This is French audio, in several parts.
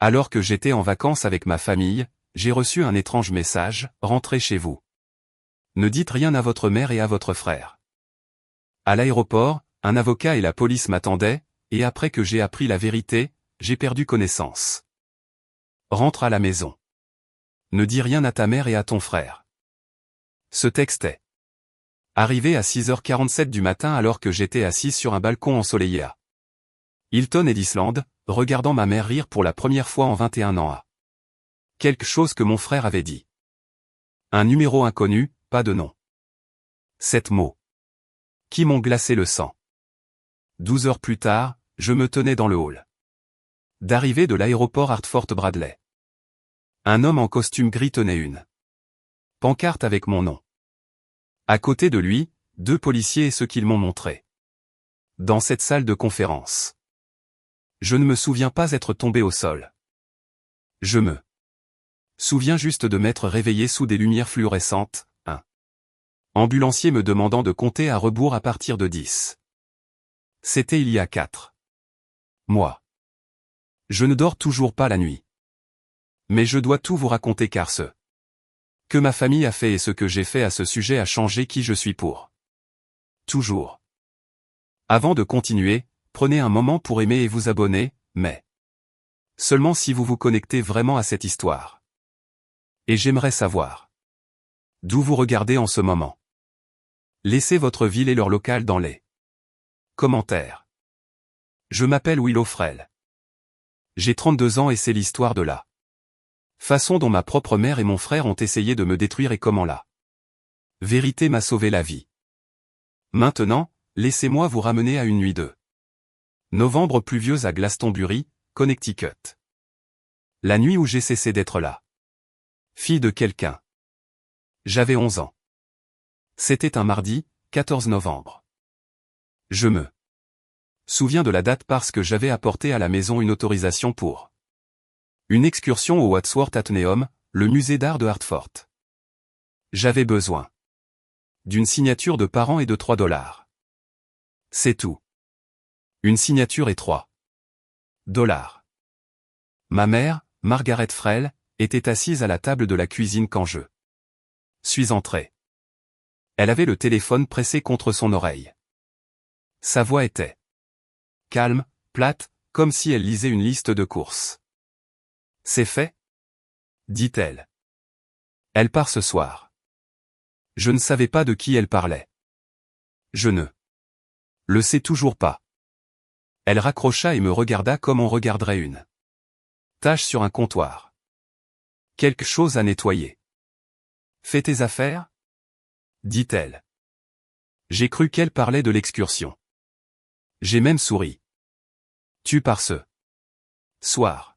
Alors que j'étais en vacances avec ma famille, j'ai reçu un étrange message, rentrez chez vous. Ne dites rien à votre mère et à votre frère. À l'aéroport, un avocat et la police m'attendaient, et après que j'ai appris la vérité, j'ai perdu connaissance. Rentre à la maison. Ne dis rien à ta mère et à ton frère. Ce texte est arrivé à 6h47 du matin alors que j'étais assis sur un balcon ensoleillé à Hilton Head Island, regardant ma mère rire pour la première fois en 21 ans à quelque chose que mon frère avait dit. Un numéro inconnu, pas de nom. 7 mots qui m'ont glacé le sang. 12 heures plus tard, je me tenais dans le hall d'arrivée de l'aéroport Hartford Bradley. Un homme en costume gris tenait une pancarte avec mon nom. À côté de lui, 2 policiers et ce qu'ils m'ont montré. Dans cette salle de conférence. Je ne me souviens pas être tombé au sol. Je me souviens juste de m'être réveillé sous des lumières fluorescentes, un ambulancier me demandant de compter à rebours à partir de 10. C'était il y a 4 mois. Je ne dors toujours pas la nuit. Mais je dois tout vous raconter car ce que ma famille a fait et ce que j'ai fait à ce sujet a changé qui je suis pour toujours. Avant de continuer, prenez un moment pour aimer et vous abonner, mais seulement si vous vous connectez vraiment à cette histoire. Et j'aimerais savoir d'où vous regardez en ce moment. Laissez votre ville et leur local dans les commentaires. Je m'appelle Will O'Frel. J'ai 32 ans et c'est l'histoire de la façon dont ma propre mère et mon frère ont essayé de me détruire et comment la vérité m'a sauvé la vie. Maintenant, laissez-moi vous ramener à une nuit de novembre pluvieuse à Glastonbury, Connecticut. La nuit où j'ai cessé d'être la fille de quelqu'un. J'avais 11 ans. C'était un mardi, 14 novembre. Je me souviens de la date parce que j'avais apporté à la maison une autorisation pour une excursion au Wadsworth Atheneum, le musée d'art de Hartford. J'avais besoin d'une signature de parents et de $3. C'est tout. Une signature et $3. Ma mère, Margaret Frel, était assise à la table de la cuisine quand je suis entré. Elle avait le téléphone pressé contre son oreille. Sa voix était calme, plate, comme si elle lisait une liste de courses. C'est fait? Dit-elle. Elle part ce soir. Je ne savais pas de qui elle parlait. Je ne le sais toujours pas. Elle raccrocha et me regarda comme on regarderait une tâche sur un comptoir. Quelque chose à nettoyer. Fais tes affaires? Dit-elle. J'ai cru qu'elle parlait de l'excursion. J'ai même souri. Tu pars ce soir.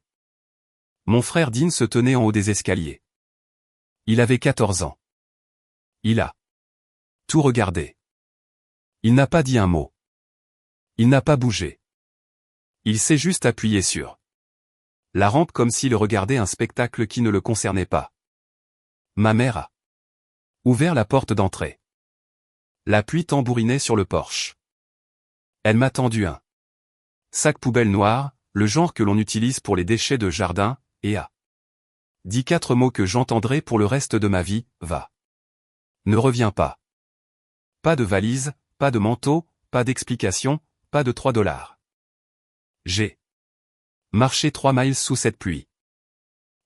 Mon frère Dean se tenait en haut des escaliers. Il avait 14 ans. Il a tout regardé. Il n'a pas dit un mot. Il n'a pas bougé. Il s'est juste appuyé sur la rampe comme s'il regardait un spectacle qui ne le concernait pas. Ma mère a ouvert la porte d'entrée. La pluie tambourinait sur le porche. Elle m'a tendu un sac poubelle noir, le genre que l'on utilise pour les déchets de jardin, et a dit 4 mots que j'entendrai pour le reste de ma vie, va. Ne reviens pas. Pas de valise, pas de manteau, pas d'explication, pas de $3. J'ai marché 3 miles sous cette pluie.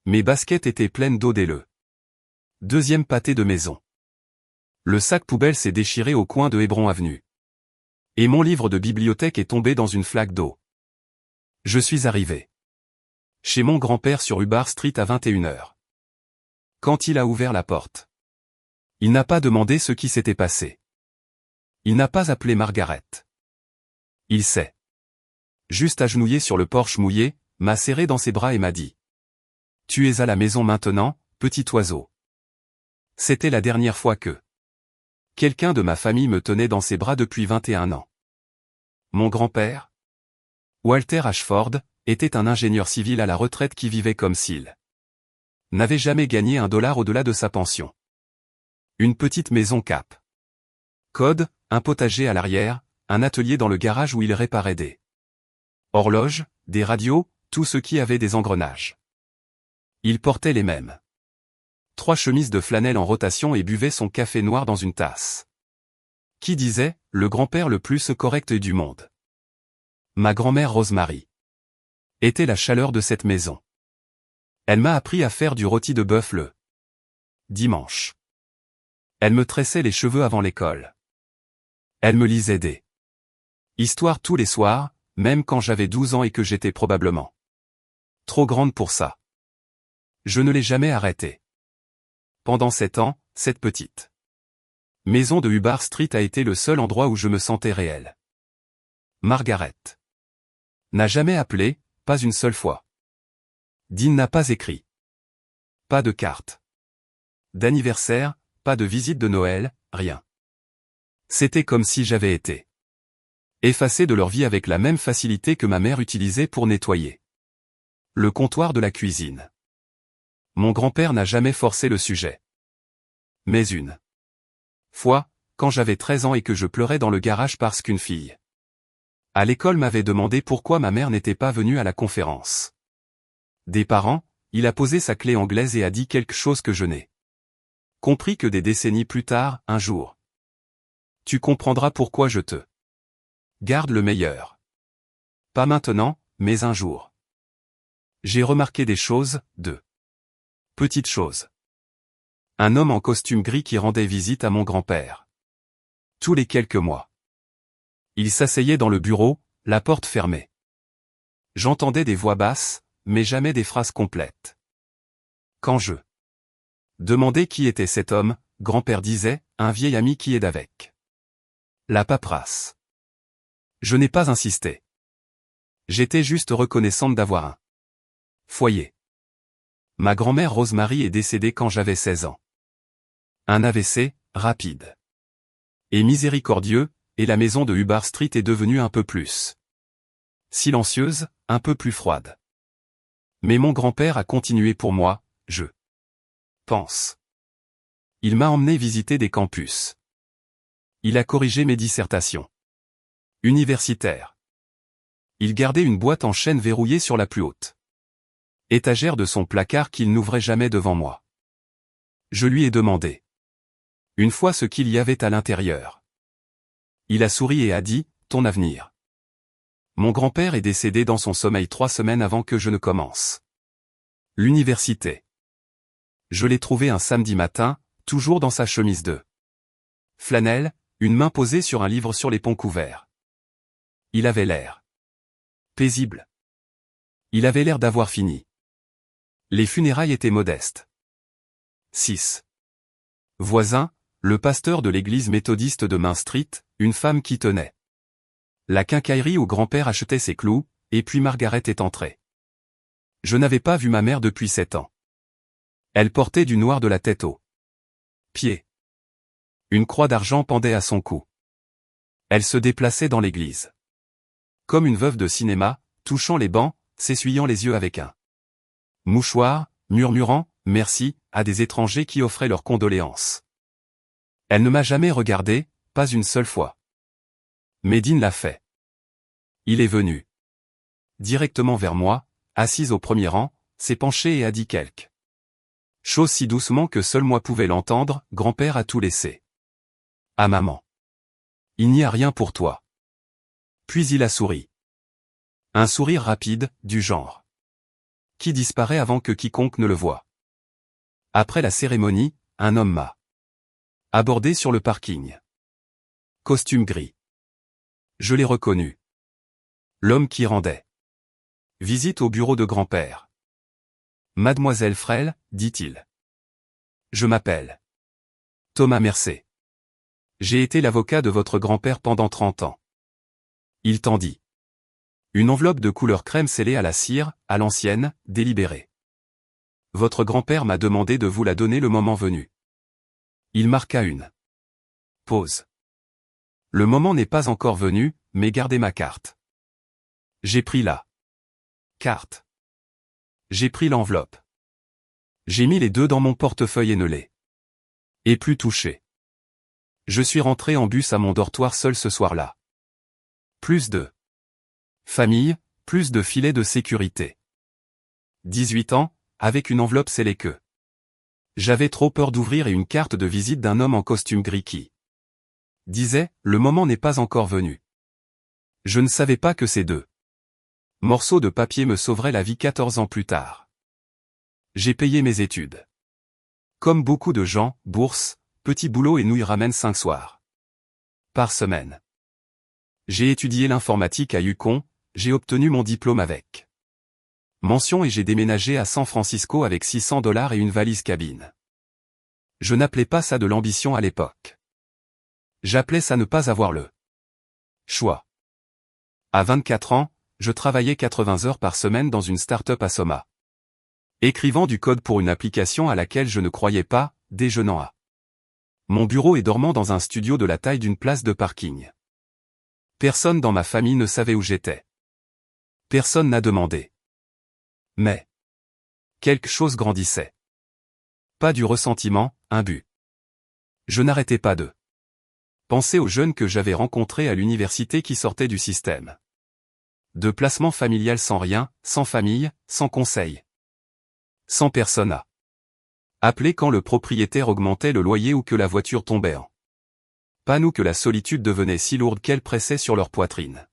Mes baskets étaient pleines d'eau dès le deuxième pâté de maison. Le sac poubelle s'est déchiré au coin de Hebron Avenue. Et mon livre de bibliothèque est tombé dans une flaque d'eau. Je suis arrivé chez mon grand-père sur Hubbard Street à 21h. Quand il a ouvert la porte, il n'a pas demandé ce qui s'était passé. Il n'a pas appelé Margaret. Il s'est juste agenouillé sur le porche mouillé, m'a serré dans ses bras et m'a dit « Tu es à la maison maintenant, petit oiseau. » C'était la dernière fois que quelqu'un de ma famille me tenait dans ses bras depuis 21 ans. Mon grand-père, Walter Ashford, était un ingénieur civil à la retraite qui vivait comme s'il n'avait jamais gagné $1 au-delà de sa pension. Une petite maison cap. Code, un potager à l'arrière, un atelier dans le garage où il réparait des horloges, des radios, tous ceux qui avaient des engrenages. Ils portaient les mêmes 3 chemises de flanelle en rotation et buvaient son café noir dans une tasse. Qui disait, le grand-père le plus correct du monde? Ma grand-mère Rosemary était la chaleur de cette maison. Elle m'a appris à faire du rôti de bœuf le dimanche. Elle me tressait les cheveux avant l'école. Elle me lisait des histoires tous les soirs, même quand j'avais 12 ans et que j'étais probablement trop grande pour ça. Je ne l'ai jamais arrêtée. Pendant 7 ans, cette petite maison de Hubbard Street a été le seul endroit où je me sentais réel. Margaret n'a jamais appelé, pas une seule fois. Dean n'a pas écrit. Pas de carte d'anniversaire, pas de visite de Noël, rien. C'était comme si j'avais été effacé de leur vie avec la même facilité que ma mère utilisait pour nettoyer le comptoir de la cuisine. Mon grand-père n'a jamais forcé le sujet. Mais une fois, quand j'avais 13 ans et que je pleurais dans le garage parce qu'une fille à l'école m'avait demandé pourquoi ma mère n'était pas venue à la conférence des parents, il a posé sa clé anglaise et a dit quelque chose que je n'ai compris que des décennies plus tard, un jour. Tu comprendras pourquoi je te garde le meilleur. Pas maintenant, mais un jour. J'ai remarqué des choses, de petites choses. Un homme en costume gris qui rendait visite à mon grand-père. Tous les quelques mois. Il s'asseyait dans le bureau, la porte fermée. J'entendais des voix basses, mais jamais des phrases complètes. Quand je demandais qui était cet homme, grand-père disait, un vieil ami qui aide avec la paperasse. Je n'ai pas insisté. J'étais juste reconnaissante d'avoir un foyer. Ma grand-mère Rosemary est décédée quand j'avais 16 ans. Un AVC, rapide et miséricordieux, et la maison de Hubbard Street est devenue un peu plus silencieuse, un peu plus froide. Mais mon grand-père a continué pour moi, je pense. Il m'a emmené visiter des campus. Il a corrigé mes dissertations universitaires. Il gardait une boîte en chêne verrouillée sur la plus haute étagère de son placard qu'il n'ouvrait jamais devant moi. Je lui ai demandé une fois ce qu'il y avait à l'intérieur. Il a souri et a dit, ton avenir. Mon grand-père est décédé dans son sommeil 3 semaines avant que je ne commence l'université. Je l'ai trouvé un samedi matin, toujours dans sa chemise de flanelle, une main posée sur un livre sur les ponts couverts. Il avait l'air paisible. Il avait l'air d'avoir fini. Les funérailles étaient modestes. 6. Voisin, le pasteur de l'église méthodiste de Main Street, une femme qui tenait la quincaillerie où grand-père achetait ses clous, et puis Margaret est entrée. Je n'avais pas vu ma mère depuis 7 ans. Elle portait du noir de la tête aux pieds. Une croix d'argent pendait à son cou. Elle se déplaçait dans l'église comme une veuve de cinéma, touchant les bancs, s'essuyant les yeux avec un mouchoir, murmurant « merci » à des étrangers qui offraient leurs condoléances. Elle ne m'a jamais regardé, pas une seule fois. Mais Dean l'a fait. Il est venu directement vers moi, assise au premier rang, s'est penché et a dit quelque chose si doucement que seul moi pouvais l'entendre, grand-père a tout laissé. À maman. Il n'y a rien pour toi. Puis il a souri. Un sourire rapide, du genre qui disparaît avant que quiconque ne le voie. Après la cérémonie, un homme m'a abordé sur le parking. Costume gris. Je l'ai reconnu. L'homme qui rendait visite au bureau de grand-père. Mademoiselle Frêle, dit-il. Je m'appelle Thomas Mercé. J'ai été l'avocat de votre grand-père pendant 30 ans. Il tendit une enveloppe de couleur crème scellée à la cire, à l'ancienne, délibérée. Votre grand-père m'a demandé de vous la donner le moment venu. Il marqua une pause. Le moment n'est pas encore venu, mais gardez ma carte. J'ai pris la carte. J'ai pris l'enveloppe. J'ai mis les deux dans mon portefeuille et ne les ai plus touchés. Je suis rentré en bus à mon dortoir seul ce soir-là. Plus de famille, plus de filets de sécurité. 18 ans, avec une enveloppe scellée que. J'avais trop peur d'ouvrir et une carte de visite d'un homme en costume gris qui disait « Le moment n'est pas encore venu ». Je ne savais pas que ces deux morceaux de papier me sauveraient la vie 14 ans plus tard. J'ai payé mes études. Comme beaucoup de gens, bourse, petit boulot et nouilles ramen 5 soirs par semaine. J'ai étudié l'informatique à Yukon, j'ai obtenu mon diplôme avec mention et j'ai déménagé à San Francisco avec $600 et une valise cabine. Je n'appelais pas ça de l'ambition à l'époque. J'appelais ça ne pas avoir le choix. À 24 ans, je travaillais 80 heures par semaine dans une start-up à Soma. Écrivant du code pour une application à laquelle je ne croyais pas, déjeunant à mon bureau et dormant dans un studio de la taille d'une place de parking. Personne dans ma famille ne savait où j'étais. Personne n'a demandé. Mais quelque chose grandissait. Pas du ressentiment, un but. Je n'arrêtais pas de penser aux jeunes que j'avais rencontrés à l'université qui sortaient du système de placement familial sans rien, sans famille, sans conseil. Sans personne à appeler quand le propriétaire augmentait le loyer ou que la voiture tombait en panne ou que la solitude devenait si lourde qu'elle pressait sur leur poitrine.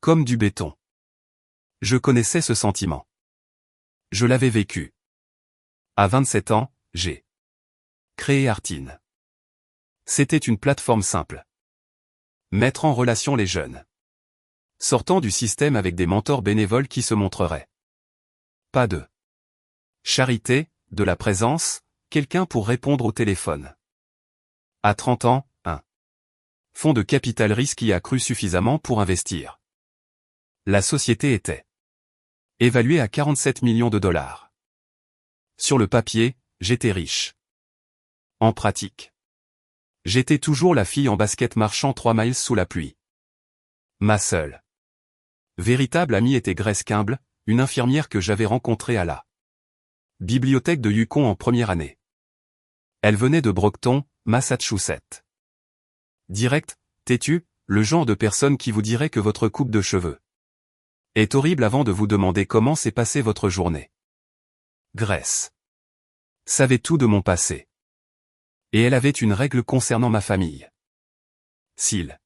Comme du béton. Je connaissais ce sentiment. Je l'avais vécu. À 27 ans, j'ai créé Artine. C'était une plateforme simple. Mettre en relation les jeunes sortant du système avec des mentors bénévoles qui se montreraient. Pas de charité, de la présence, quelqu'un pour répondre au téléphone. À 30 ans, un fonds de capital risque y a cru suffisamment pour investir. La société était évaluée à 47 millions de dollars. Sur le papier, j'étais riche. En pratique, j'étais toujours la fille en basket marchant 3 miles sous la pluie. Ma seule véritable amie était Grace Kimble, une infirmière que j'avais rencontrée à la bibliothèque de Yukon en première année. Elle venait de Brockton, Massachusetts. Direct, têtu, le genre de personne qui vous dirait que votre coupe de cheveux est horrible avant de vous demander comment s'est passée votre journée. Grace savait tout de mon passé. Et elle avait une règle concernant ma famille. S'ils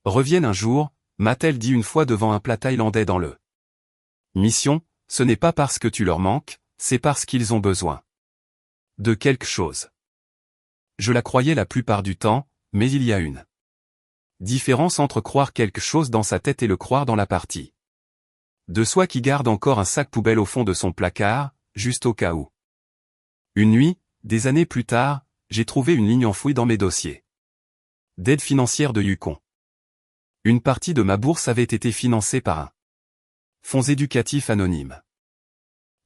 reviennent un jour, m'a-t-elle dit une fois devant un plat thaïlandais dans le mission, ce n'est pas parce que tu leur manques, c'est parce qu'ils ont besoin de quelque chose. Je la croyais la plupart du temps, mais il y a une différence entre croire quelque chose dans sa tête et le croire dans la partie de soi qui garde encore un sac poubelle au fond de son placard, juste au cas où. Une nuit, des années plus tard, j'ai trouvé une ligne enfouie dans mes dossiers d'aide financière de Yukon. Une partie de ma bourse avait été financée par un fonds éducatif anonyme.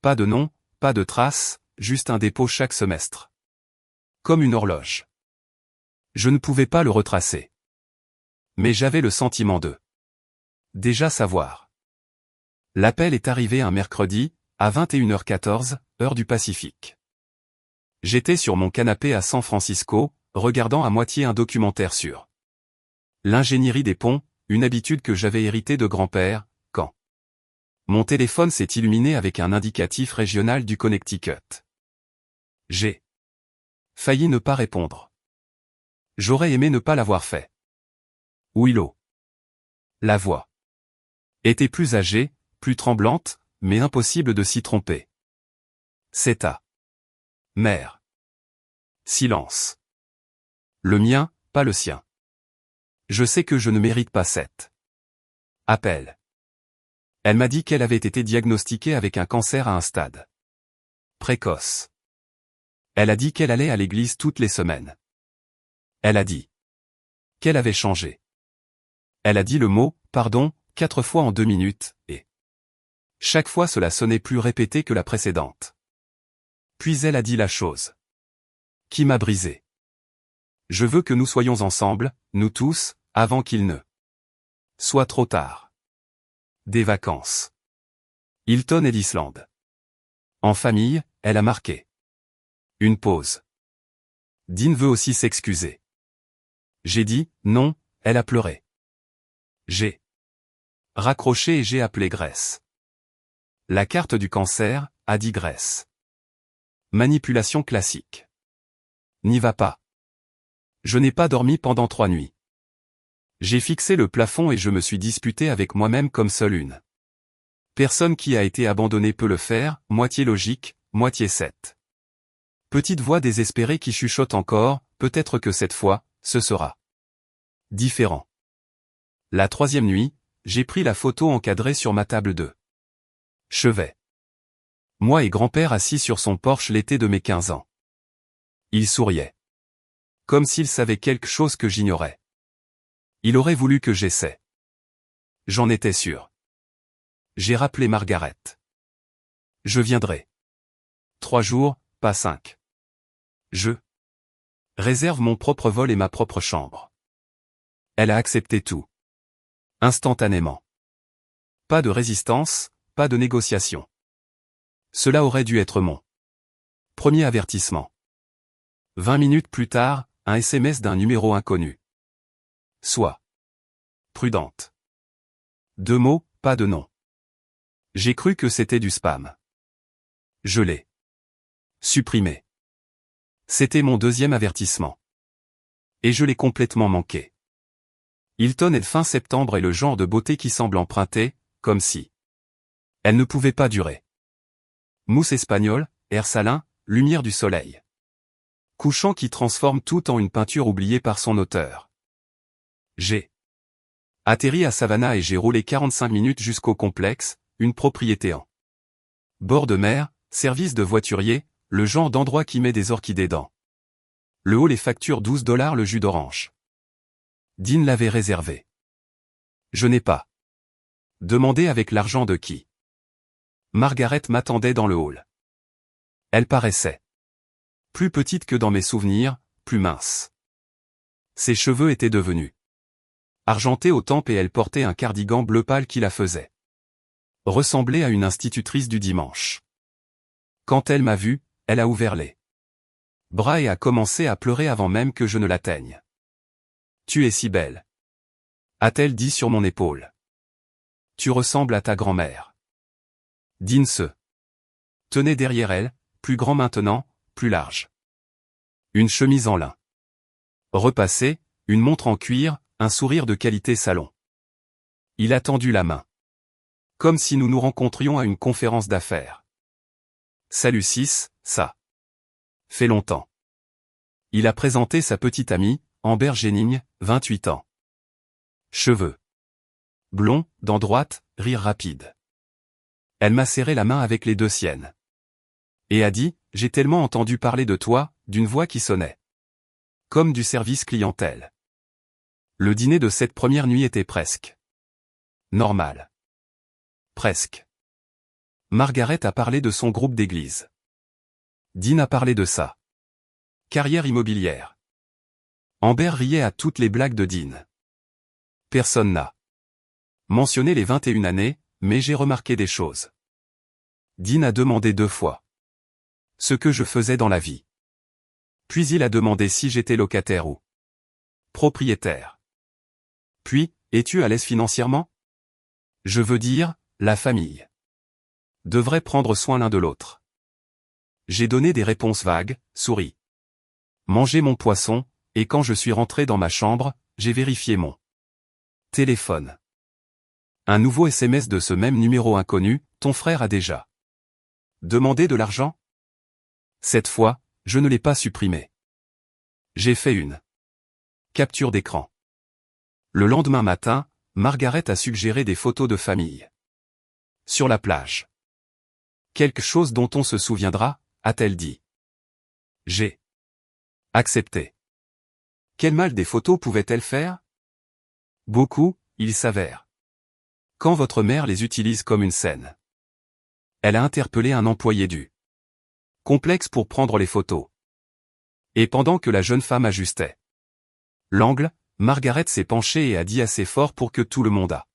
Pas de nom, pas de traces, juste un dépôt chaque semestre. Comme une horloge. Je ne pouvais pas le retracer. Mais j'avais le sentiment de déjà savoir. L'appel est arrivé un mercredi, à 21h14, heure du Pacifique. J'étais sur mon canapé à San Francisco, regardant à moitié un documentaire sur l'ingénierie des ponts, une habitude que j'avais héritée de grand-père, quand mon téléphone s'est illuminé avec un indicatif régional du Connecticut. J'ai failli ne pas répondre. J'aurais aimé ne pas l'avoir fait. Willow. La voix était plus âgée, plus tremblante, mais impossible de s'y tromper. C'est ta mère. Silence. Le mien, pas le sien. Je sais que je ne mérite pas cet appel. Elle m'a dit qu'elle avait été diagnostiquée avec un cancer à un stade précoce. Elle a dit qu'elle allait à l'église toutes les semaines. Elle a dit qu'elle avait changé. Elle a dit le mot « pardon » 4 fois en 2 minutes, et chaque fois cela sonnait plus répété que la précédente. Puis elle a dit la chose qui m'a brisé. Je veux que nous soyons ensemble, nous tous, avant qu'il ne soit trop tard. Des vacances. Hilton et l'Islande. En famille, elle a marqué une pause. Dean veut aussi s'excuser. J'ai dit, non, elle a pleuré. J'ai raccroché et j'ai appelé Grace. La carte du cancer, a dit Grace. Manipulation classique. N'y va pas. Je n'ai pas dormi pendant 3 nuits. J'ai fixé le plafond et je me suis disputé avec moi-même comme seule une personne qui a été abandonnée peut le faire, moitié logique, moitié 7. Petite voix désespérée qui chuchote encore, peut-être que cette fois, ce sera différent. La 3e nuit, j'ai pris la photo encadrée sur ma table de chevet. Moi et grand-père assis sur son porche l'été de mes 15 ans. Il souriait. Comme s'il savait quelque chose que j'ignorais. Il aurait voulu que j'essaie. J'en étais sûr. J'ai rappelé Margaret. Je viendrai. 3 jours, pas 5. Je réserve mon propre vol et ma propre chambre. Elle a accepté tout. Instantanément. Pas de résistance, pas de négociation. Cela aurait dû être mon premier avertissement. 20 minutes plus tard, un SMS d'un numéro inconnu. Sois prudente. 2 mots, pas de nom. J'ai cru que c'était du spam. Je l'ai supprimé. C'était mon 2e avertissement. Et je l'ai complètement manqué. Hilton est fin septembre et le genre de beauté qui semble emprunter, comme si elle ne pouvait pas durer. Mousse espagnole, air salin, lumière du soleil. Couchant qui transforme tout en une peinture oubliée par son auteur. J'ai atterri à Savannah et j'ai roulé 45 minutes jusqu'au complexe, une propriété en bord de mer, service de voiturier, le genre d'endroit qui met des orchidées dans le hall et facture $12 le jus d'orange. Dean l'avait réservé. Je n'ai pas demandé avec l'argent de qui. Margaret m'attendait dans le hall. Elle paraissait plus petite que dans mes souvenirs, plus mince. Ses cheveux étaient devenus argentés aux tempes et elle portait un cardigan bleu pâle qui la faisait ressembler à une institutrice du dimanche. Quand elle m'a vu, elle a ouvert les bras et a commencé à pleurer avant même que je ne l'atteigne. Tu es si belle, a-t-elle dit sur mon épaule. Tu ressembles à ta grand-mère. Dean se tenait derrière elle, plus grand maintenant, plus large. Une chemise en lin repassée, une montre en cuir, un sourire de qualité salon. Il a tendu la main. Comme si nous nous rencontrions à une conférence d'affaires. Salut Sis, ça fait longtemps. Il a présenté sa petite amie, Amber Jennings, 28 ans. Cheveux blonds, dents droites, rire rapide. Elle m'a serré la main avec les 2 siennes. Et a dit, j'ai tellement entendu parler de toi, d'une voix qui sonnait comme du service clientèle. Le dîner de cette première nuit était presque normal. Presque. Margaret a parlé de son groupe d'église. Dean a parlé de sa carrière immobilière. Amber riait à toutes les blagues de Dean. Personne n'a mentionné les 21 années, mais j'ai remarqué des choses. Dean a demandé 2 fois ce que je faisais dans la vie. Puis il a demandé si j'étais locataire ou propriétaire. Puis, es-tu à l'aise financièrement? Je veux dire, la famille devrait prendre soin l'un de l'autre. J'ai donné des réponses vagues, souri. Mangé mon poisson, et quand je suis rentré dans ma chambre, j'ai vérifié mon téléphone. Un nouveau SMS de ce même numéro inconnu, ton frère a déjà demandé de l'argent? Cette fois, je ne l'ai pas supprimé. J'ai fait une capture d'écran. Le lendemain matin, Margaret a suggéré des photos de famille. Sur la plage. Quelque chose dont on se souviendra, a-t-elle dit. J'ai accepté. Quel mal des photos pouvaient-elles faire? Beaucoup, il s'avère. Quand votre mère les utilise comme une scène. Elle a interpellé un employé du complexe pour prendre les photos. Et pendant que la jeune femme ajustait l'angle, Margaret s'est penchée et a dit assez fort pour que tout le monde à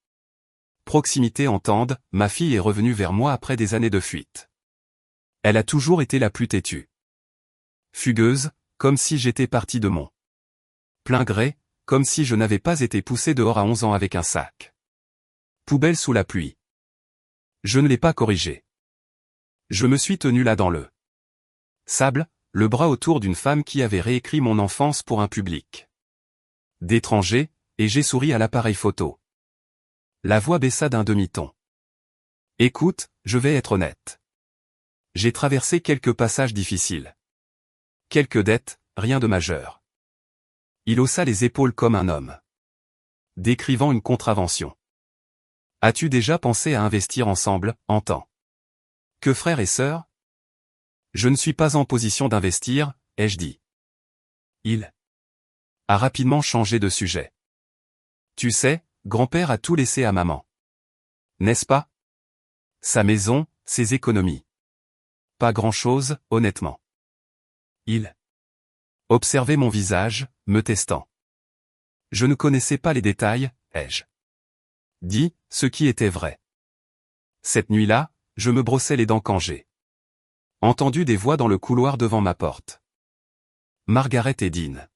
proximité entende, ma fille est revenue vers moi après des années de fuite. Elle a toujours été la plus têtue. Fugueuse, comme si j'étais parti de mon plein gré, comme si je n'avais pas été poussé dehors à 11 ans avec un sac poubelle sous la pluie. Je ne l'ai pas corrigée. Je me suis tenu là dans le sable, le bras autour d'une femme qui avait réécrit mon enfance pour un public d'étrangers, et j'ai souri à l'appareil photo. La voix baissa d'un demi-ton. Écoute, je vais être honnête. J'ai traversé quelques passages difficiles. Quelques dettes, rien de majeur. Il haussa les épaules comme un homme, décrivant une contravention. As-tu déjà pensé à investir ensemble, en tant que frères et sœurs? Je ne suis pas en position d'investir, ai-je dit. Il a rapidement changé de sujet. Tu sais, grand-père a tout laissé à maman. N'est-ce pas? Sa maison, ses économies. Pas grand-chose, honnêtement. Il observait mon visage, me testant. Je ne connaissais pas les détails, ai-je dit, ce qui était vrai. Cette nuit-là, je me brossais les dents quand j'ai entendu des voix dans le couloir devant ma porte. Margaret et Dean.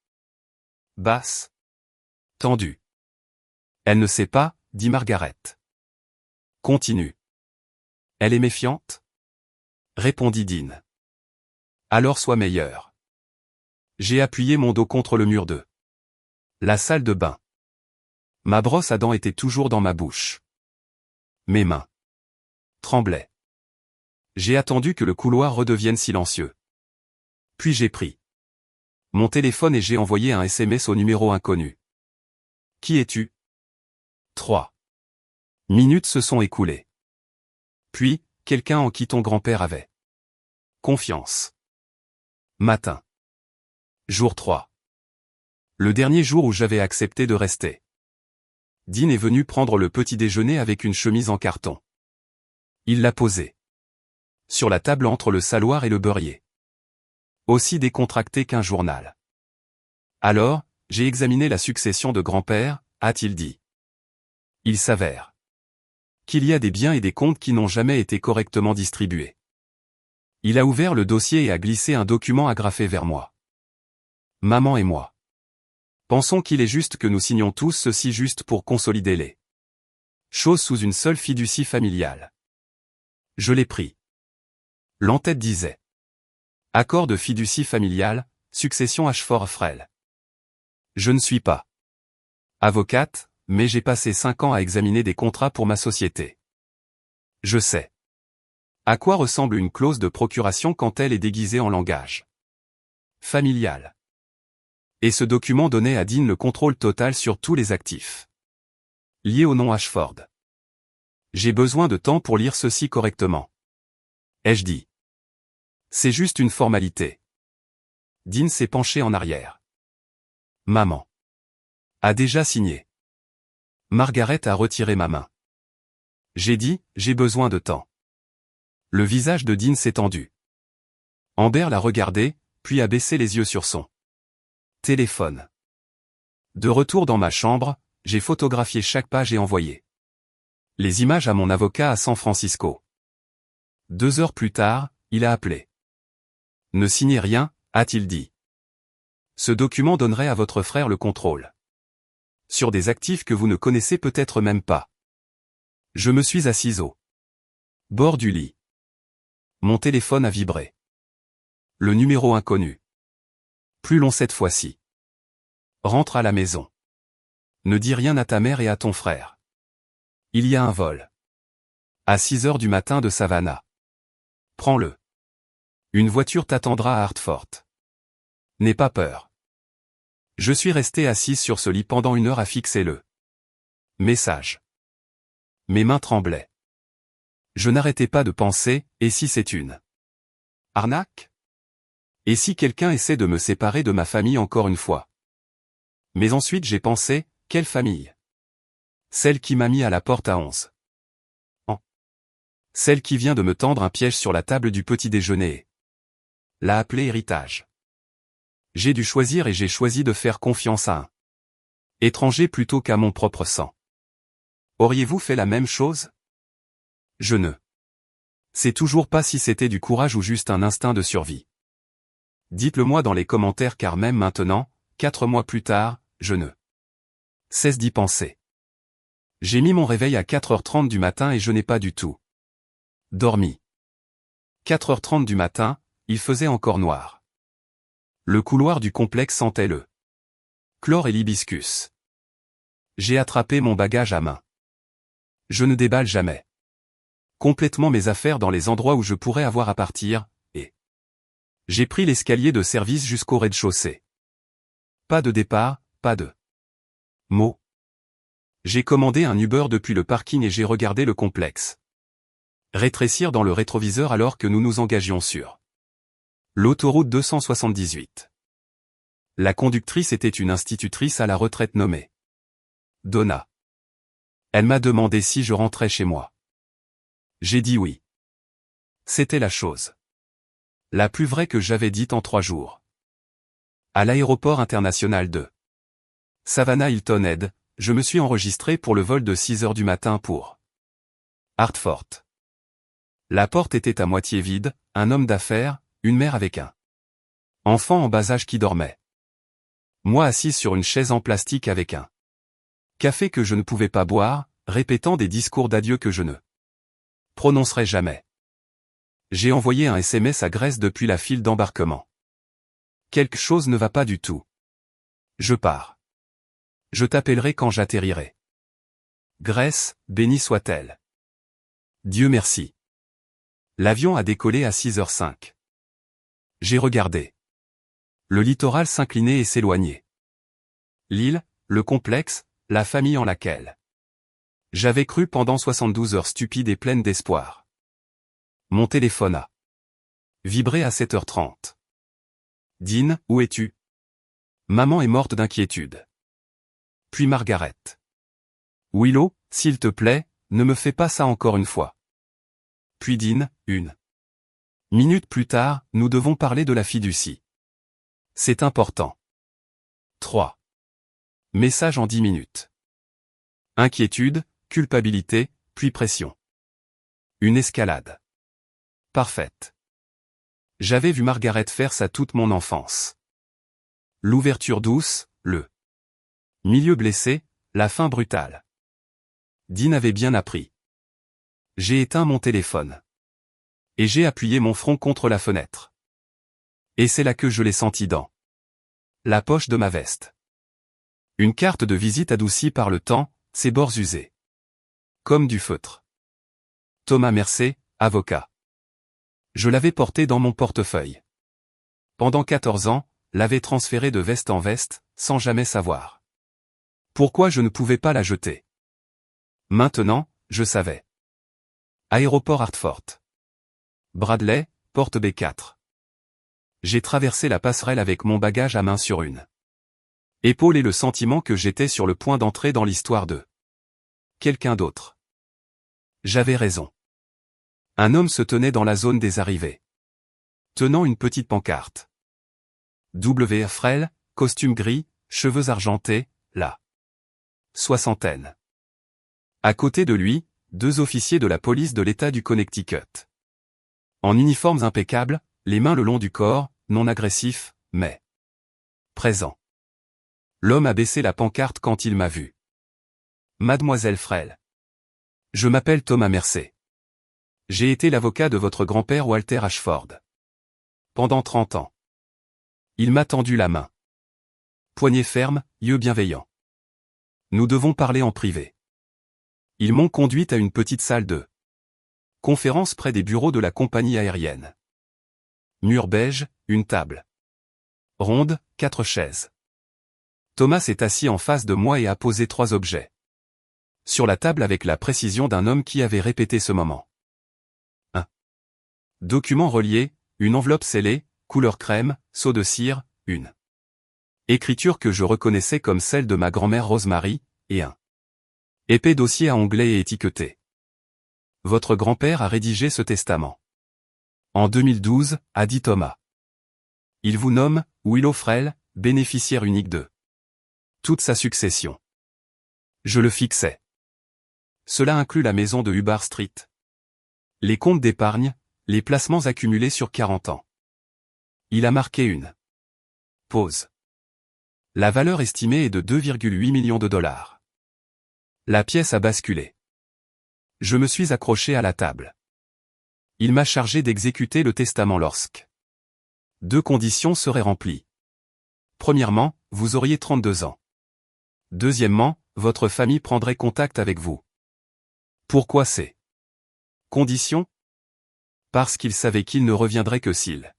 Basse. Tendue. Elle ne sait pas, dit Margaret. Continue. Elle est méfiante? Répondit Dean. Alors sois meilleur. J'ai appuyé mon dos contre le mur de la salle de bain. Ma brosse à dents était toujours dans ma bouche. Mes mains tremblaient. J'ai attendu que le couloir redevienne silencieux. Puis j'ai pris mon téléphone et j'ai envoyé un SMS au numéro inconnu. Qui es-tu? 3 minutes se sont écoulées. Puis, quelqu'un en qui ton grand-père avait confiance. Matin. Jour 3. Le dernier jour où j'avais accepté de rester. Dean est venu prendre le petit déjeuner avec une chemise en carton. Il l'a posée sur la table entre le saloir et le beurrier. Aussi décontracté qu'un journal. Alors, j'ai examiné la succession de grand-père, a-t-il dit. Il s'avère qu'il y a des biens et des comptes qui n'ont jamais été correctement distribués. Il a ouvert le dossier et a glissé un document agrafé vers moi. Maman et moi pensons qu'il est juste que nous signions tous ceci juste pour consolider les choses sous une seule fiducie familiale. Je l'ai pris. L'entête disait. Accord de fiducie familiale, succession Ashford-Frel. Je ne suis pas avocate, mais j'ai passé 5 ans à examiner des contrats pour ma société. Je sais à quoi ressemble une clause de procuration quand elle est déguisée en langage familial. Et ce document donnait à Dean le contrôle total sur tous les actifs liés au nom Ashford. J'ai besoin de temps pour lire ceci correctement. Ai-je dit. C'est juste une formalité. Dean s'est penché en arrière. Maman a déjà signé. Margaret a retiré ma main. J'ai dit, j'ai besoin de temps. Le visage de Dean s'est tendu. Amber l'a regardé, puis a baissé les yeux sur son téléphone. De retour dans ma chambre, j'ai photographié chaque page et envoyé les images à mon avocat à San Francisco. 2 heures plus tard, il a appelé. Ne signez rien, a-t-il dit. Ce document donnerait à votre frère le contrôle sur des actifs que vous ne connaissez peut-être même pas. Je me suis assise au bord du lit. Mon téléphone a vibré. Le numéro inconnu. Plus long cette fois-ci. Rentre à la maison. Ne dis rien à ta mère et à ton frère. Il y a un vol. À 6 heures du matin de Savannah. Prends-le. Une voiture t'attendra à Hartford. N'aie pas peur. Je suis resté assis sur ce lit pendant 1 heure à fixer le message. Mes mains tremblaient. Je n'arrêtais pas de penser, et si c'est une arnaque? Et si quelqu'un essaie de me séparer de ma famille encore une fois? Mais ensuite j'ai pensé, quelle famille? Celle qui m'a mis à la porte à 11 ans. Celle qui vient de me tendre un piège sur la table du petit déjeuner. L'a appelé héritage. J'ai dû choisir et j'ai choisi de faire confiance à un étranger plutôt qu'à mon propre sang. Auriez-vous fait la même chose? Je ne sais toujours pas si c'était du courage ou juste un instinct de survie. Dites-le moi dans les commentaires car même maintenant, 4 mois plus tard, je ne cesse d'y penser. J'ai mis mon réveil à 4h30 du matin et je n'ai pas du tout dormi. 4h30 du matin, il faisait encore noir. Le couloir du complexe sentait le chlore et l'hibiscus. J'ai attrapé mon bagage à main. Je ne déballe jamais complètement mes affaires dans les endroits où je pourrais avoir à partir, et j'ai pris l'escalier de service jusqu'au rez-de-chaussée. Pas de départ, pas de mots. J'ai commandé un Uber depuis le parking et j'ai regardé le complexe rétrécir dans le rétroviseur alors que nous nous engagions sur l'autoroute 278. La conductrice était une institutrice à la retraite nommée Donna. Elle m'a demandé si je rentrais chez moi. J'ai dit oui. C'était la chose la plus vraie que j'avais dite en 3 jours. À l'aéroport international de Savannah Hilton Head, je me suis enregistré pour le vol de 6h du matin pour Hartford. La porte était à moitié vide, un homme d'affaires, une mère avec un enfant en bas âge qui dormait. Moi assis sur une chaise en plastique avec un café que je ne pouvais pas boire, répétant des discours d'adieu que je ne prononcerai jamais. J'ai envoyé un SMS à Grace depuis la file d'embarquement. Quelque chose ne va pas du tout. Je pars. Je t'appellerai quand j'atterrirai. Grace, bénie soit-elle. Dieu merci. L'avion a décollé à 6h05. J'ai regardé le littoral s'incliner et s'éloigner. L'île, le complexe, la famille en laquelle j'avais cru pendant 72 heures stupides et pleines d'espoir. Mon téléphone a vibré à 7h30. Dean, où es-tu? Maman est morte d'inquiétude. Puis Margaret. Willow, s'il te plaît, ne me fais pas ça encore une fois. Puis Dean, 1 minute plus tard, nous devons parler de la fiducie. C'est important. 3 messages en 10 minutes. Inquiétude, culpabilité, puis pression. Une escalade parfaite. J'avais vu Margaret faire ça toute mon enfance. L'ouverture douce, le milieu blessé, la fin brutale. Dean avait bien appris. J'ai éteint mon téléphone. Et j'ai appuyé mon front contre la fenêtre. Et c'est là que je l'ai senti dans la poche de ma veste. Une carte de visite adoucie par le temps, ses bords usés. Comme du feutre. Thomas Mercé, avocat. Je l'avais porté dans mon portefeuille. Pendant 14 ans, l'avais transféré de veste en veste, sans jamais savoir pourquoi je ne pouvais pas la jeter. Maintenant, je savais. Aéroport Hartford. Bradley, porte B4. J'ai traversé la passerelle avec mon bagage à main sur une épaule et le sentiment que j'étais sur le point d'entrer dans l'histoire de quelqu'un d'autre. J'avais raison. Un homme se tenait dans la zone des arrivées, tenant une petite pancarte. W. frêle, costume gris, cheveux argentés, la soixantaine. À côté de lui, 2 officiers de la police de l'État du Connecticut. En uniformes impeccables, les mains le long du corps, non agressifs, mais présents. L'homme a baissé la pancarte quand il m'a vu. Mademoiselle Frêle. Je m'appelle Thomas Mercé. J'ai été l'avocat de votre grand-père Walter Ashford. Pendant 30 ans. Il m'a tendu la main. Poignée ferme, yeux bienveillants. Nous devons parler en privé. Ils m'ont conduite à une petite salle de conférence près des bureaux de la compagnie aérienne. Mur beige, une table ronde, 4 chaises. Thomas est assis en face de moi et a posé 3 objets sur la table avec la précision d'un homme qui avait répété ce moment. 1. Document relié, une enveloppe scellée, couleur crème, seau de cire, une écriture que je reconnaissais comme celle de ma grand-mère Rosemary, et un épais dossier à onglets et étiqueté. Votre grand-père a rédigé ce testament. En 2012, a dit Thomas. Il vous nomme, Willow Frêle, bénéficiaire unique de toute sa succession. Je le fixais. Cela inclut la maison de Hubbard Street, les comptes d'épargne, les placements accumulés sur 40 ans. Il a marqué une pause. La valeur estimée est de 2,8 millions de dollars. La pièce a basculé. Je me suis accroché à la table. Il m'a chargé d'exécuter le testament lorsque 2 conditions seraient remplies. Premièrement, vous auriez 32 ans. Deuxièmement, votre famille prendrait contact avec vous. Pourquoi ces conditions? Parce qu'il savait qu'il ne reviendrait que s'il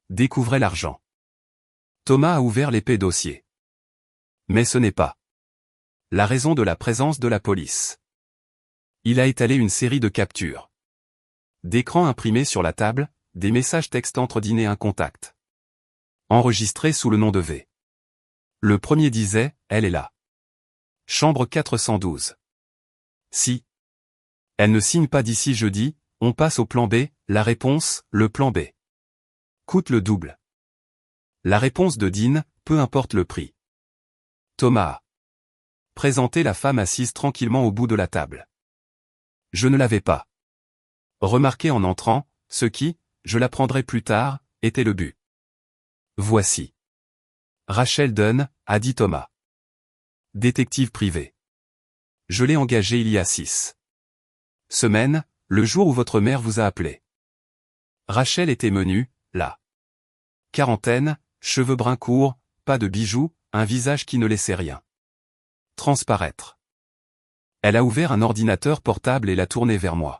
découvrait l'argent. Thomas a ouvert l'épais dossier. Mais ce n'est pas la raison de la présence de la police. Il a étalé une série de captures d'écran imprimés sur la table, des messages textes entre Dean et un contact, enregistrés sous le nom de V. Le premier disait, elle est là. Chambre 412. Si elle ne signe pas d'ici jeudi, on passe au plan B. La réponse, le plan B coûte le double. La réponse de Dean, peu importe le prix. Thomas a présenté la femme assise tranquillement au bout de la table. Je ne l'avais pas remarqué en entrant, ce qui, je l'apprendrai plus tard, était le but. Voici Rachel Dunn, a dit Thomas. Détective privé. Je l'ai engagée il y a 6 semaines, le jour où votre mère vous a appelé. Rachel était menue, la quarantaine, cheveux bruns courts, pas de bijoux, un visage qui ne laissait rien transparaître. Elle a ouvert un ordinateur portable et l'a tourné vers moi.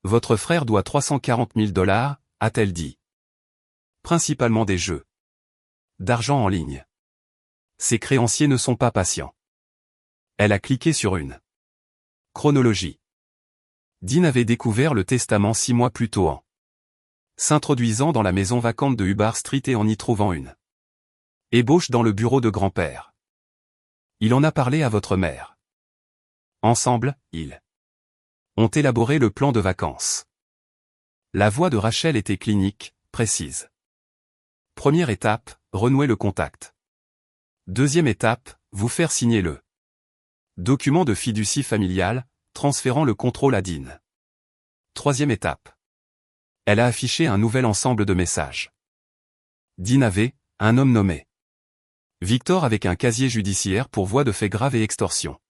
Votre frère doit 340 000 $, a-t-elle dit. Principalement des jeux d'argent en ligne. Ses créanciers ne sont pas patients. Elle a cliqué sur une chronologie. Dean avait découvert le testament 6 mois plus tôt en s'introduisant dans la maison vacante de Hubbard Street et en y trouvant une ébauche dans le bureau de grand-père. Il en a parlé à votre mère. Ensemble, ils ont élaboré le plan de vacances. La voix de Rachel était clinique, précise. Première étape, renouer le contact. Deuxième étape, vous faire signer le document de fiducie familiale, transférant le contrôle à Dean. Troisième étape. Elle a affiché un nouvel ensemble de messages. Dean avait, un homme nommé Victor avec un casier judiciaire pour voies de fait graves et extorsion.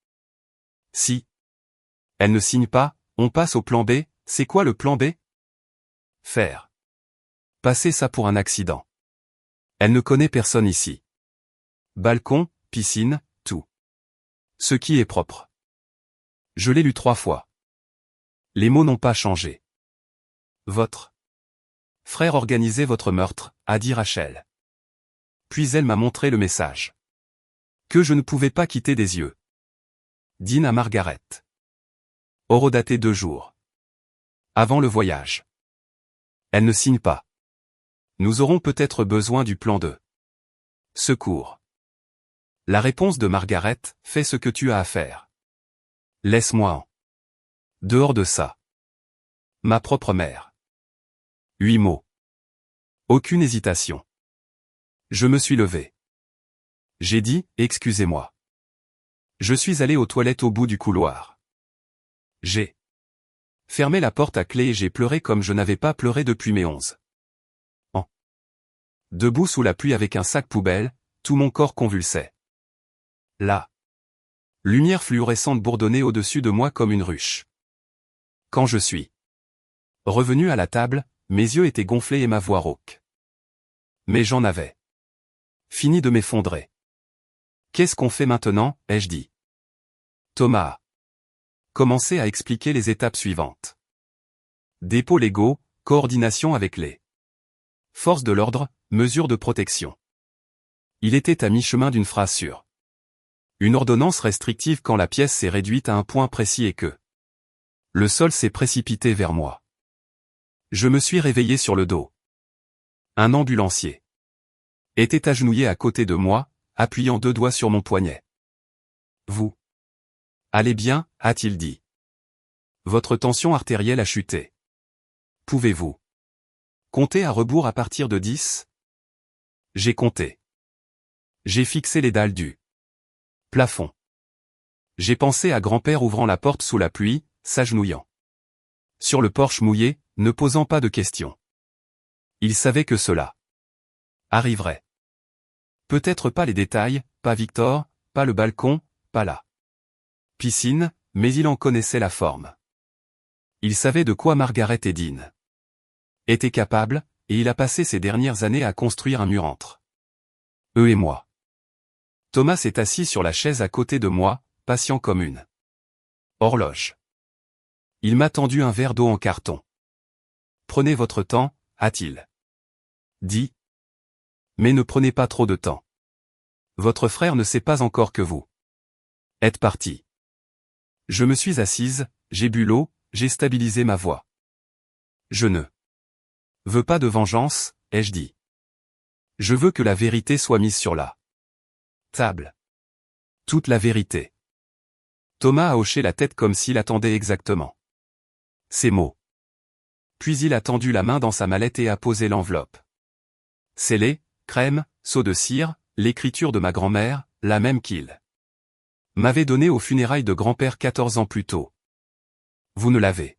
Si elle ne signe pas, on passe au plan B. C'est quoi le plan B? Faire passer ça pour un accident. Elle ne connaît personne ici. Balcon, piscine, tout. Ce qui est propre. Je l'ai lu 3 fois. Les mots n'ont pas changé. Votre frère organisait votre meurtre, a dit Rachel. Puis elle m'a montré le message que je ne pouvais pas quitter des yeux. Dean à Margaret. Horodaté 2 jours avant le voyage. Elle ne signe pas. Nous aurons peut-être besoin du plan de secours. La réponse de Margaret, fais ce que tu as à faire. Laisse-moi en dehors de ça. Ma propre mère. 8 mots. Aucune hésitation. Je me suis levé. J'ai dit, excusez-moi. Je suis allé aux toilettes au bout du couloir. J'ai fermé la porte à clé et j'ai pleuré comme je n'avais pas pleuré depuis mes 11 ans. Debout sous la pluie avec un sac poubelle, tout mon corps convulsait. La lumière fluorescente bourdonnait au-dessus de moi comme une ruche. Quand je suis revenu à la table, mes yeux étaient gonflés et ma voix rauque. Mais j'en avais fini de m'effondrer. Qu'est-ce qu'on fait maintenant, ai-je dit. Thomas a commencé à expliquer les étapes suivantes. Dépôts légaux, coordination avec les forces de l'ordre, mesures de protection. Il était à mi-chemin d'une phrase sur une ordonnance restrictive quand la pièce s'est réduite à un point précis et que le sol s'est précipité vers moi. Je me suis réveillé sur le dos. Un ambulancier était agenouillé à côté de moi, appuyant 2 doigts sur mon poignet. Vous allez bien, a-t-il dit. Votre tension artérielle a chuté. Pouvez-vous compter à rebours à partir de 10? J'ai compté. J'ai fixé les dalles du plafond. J'ai pensé à grand-père ouvrant la porte sous la pluie, s'agenouillant sur le porche mouillé, ne posant pas de questions. Il savait que cela arriverait. Peut-être pas les détails, pas Victor, pas le balcon, pas la piscine, mais il en connaissait la forme. Il savait de quoi Margaret et Dean étaient capables, et il a passé ces dernières années à construire un mur entre eux et moi. Thomas s'est assis sur la chaise à côté de moi, patient comme une horloge. Il m'a tendu un verre d'eau en carton. Prenez votre temps, a-t-il dit. Mais ne prenez pas trop de temps. Votre frère ne sait pas encore que vous êtes parti. Je me suis assise, j'ai bu l'eau, j'ai stabilisé ma voix. Je ne veux pas de vengeance, ai-je dit. Je veux que la vérité soit mise sur la table. Toute la vérité. Thomas a hoché la tête comme s'il attendait exactement ces mots. Puis il a tendu la main dans sa mallette et a posé l'enveloppe. Scellé, crème, seau de cire, l'écriture de ma grand-mère, la même qu'il m'avait donnée aux funérailles de grand-père 14 ans plus tôt. Vous ne l'avez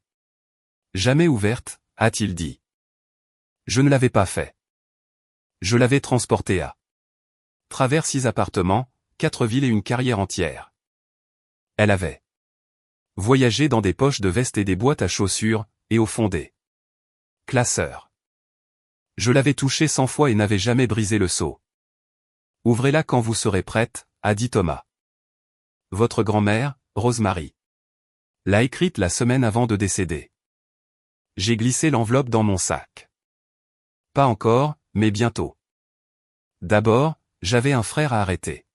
jamais ouverte, a-t-il dit. Je ne l'avais pas fait. Je l'avais transportée à travers 6 appartements, 4 villes et une carrière entière. Elle avait voyagé dans des poches de veste et des boîtes à chaussures, et au fond des classeurs. Je l'avais touchée 100 fois et n'avais jamais brisé le seau. Ouvrez-la quand vous serez prête, a dit Thomas. Votre grand-mère, Rosemary, l'a écrite la semaine avant de décéder. J'ai glissé l'enveloppe dans mon sac. Pas encore, mais bientôt. D'abord, j'avais un frère à arrêter.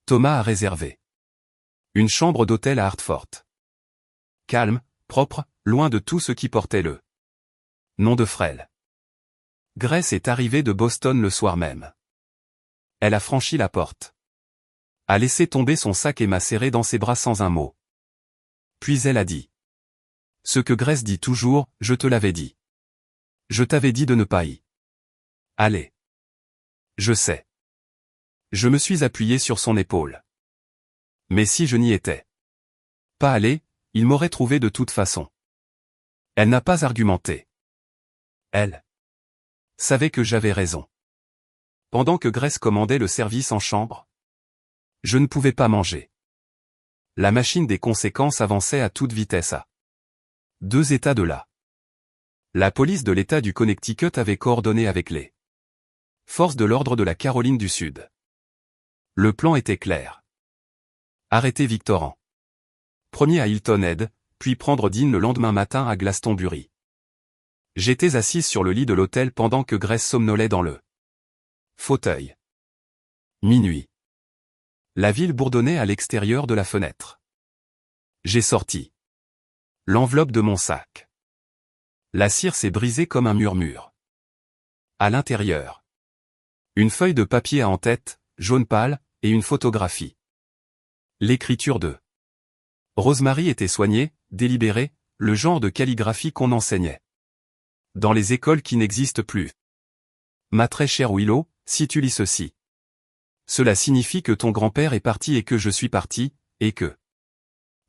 Thomas a réservé une chambre d'hôtel à Hartford. Calme, propre, loin de tout ce qui portait le nom de frêle. Grace est arrivée de Boston le soir même. Elle a franchi la porte, a laissé tomber son sac et m'a serré dans ses bras sans un mot. Puis elle a dit ce que Grace dit toujours, je te l'avais dit. Je t'avais dit de ne pas y aller. Je sais. Je me suis appuyé sur son épaule. Mais si je n'y étais pas allé, il m'aurait trouvé de toute façon. Elle n'a pas argumenté. Elle savait que j'avais raison. Pendant que Grace commandait le service en chambre, je ne pouvais pas manger. La machine des conséquences avançait à toute vitesse à 2 États de là. La police de l'État du Connecticut avait coordonné avec les forces de l'ordre de la Caroline du Sud. Le plan était clair. Arrêter Victoran. Premier à Hilton Head, puis prendre Dean le lendemain matin à Glastonbury. J'étais assise sur le lit de l'hôtel pendant que Grace somnolait dans le fauteuil. Minuit. La ville bourdonnait à l'extérieur de la fenêtre. J'ai sorti l'enveloppe de mon sac. La cire s'est brisée comme un murmure. À l'intérieur, une feuille de papier à en-tête, jaune pâle, et une photographie. L'écriture de Rosemary était soignée, délibérée, le genre de calligraphie qu'on enseignait dans les écoles qui n'existent plus. Ma très chère Willow, si tu lis ceci, cela signifie que ton grand-père est parti et que je suis parti, et que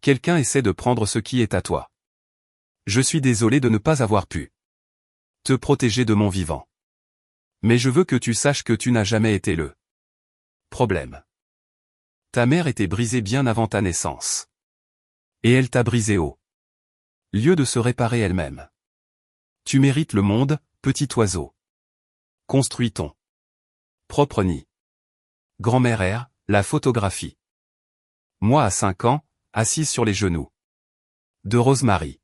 quelqu'un essaie de prendre ce qui est à toi. Je suis désolé de ne pas avoir pu te protéger de mon vivant. Mais je veux que tu saches que tu n'as jamais été le problème. Ta mère était brisée bien avant ta naissance. Et elle t'a brisé au lieu de se réparer elle-même. Tu mérites le monde, petit oiseau. Construis ton propre nid. Grand-mère R, la photographie. Moi à 5 ans, assise sur les genoux de Rosemary.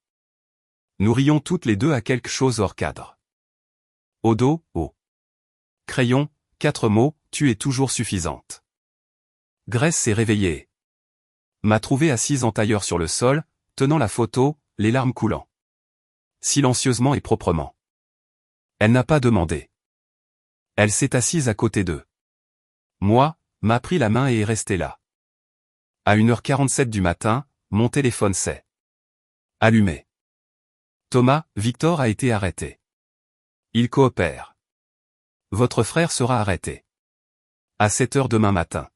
Nous rions toutes les deux à quelque chose hors cadre. Au dos, au crayon, 4 mots, tu es toujours suffisante. Grace s'est réveillée. M'a trouvée assise en tailleur sur le sol, tenant la photo, les larmes coulant. Silencieusement et proprement. Elle n'a pas demandé. Elle s'est assise à côté d'eux. Moi, m'a pris la main et est restée là. À 1h47 du matin, mon téléphone s'est allumé. Thomas, Victor a été arrêté. Il coopère. Votre frère sera arrêté. À 7h demain matin.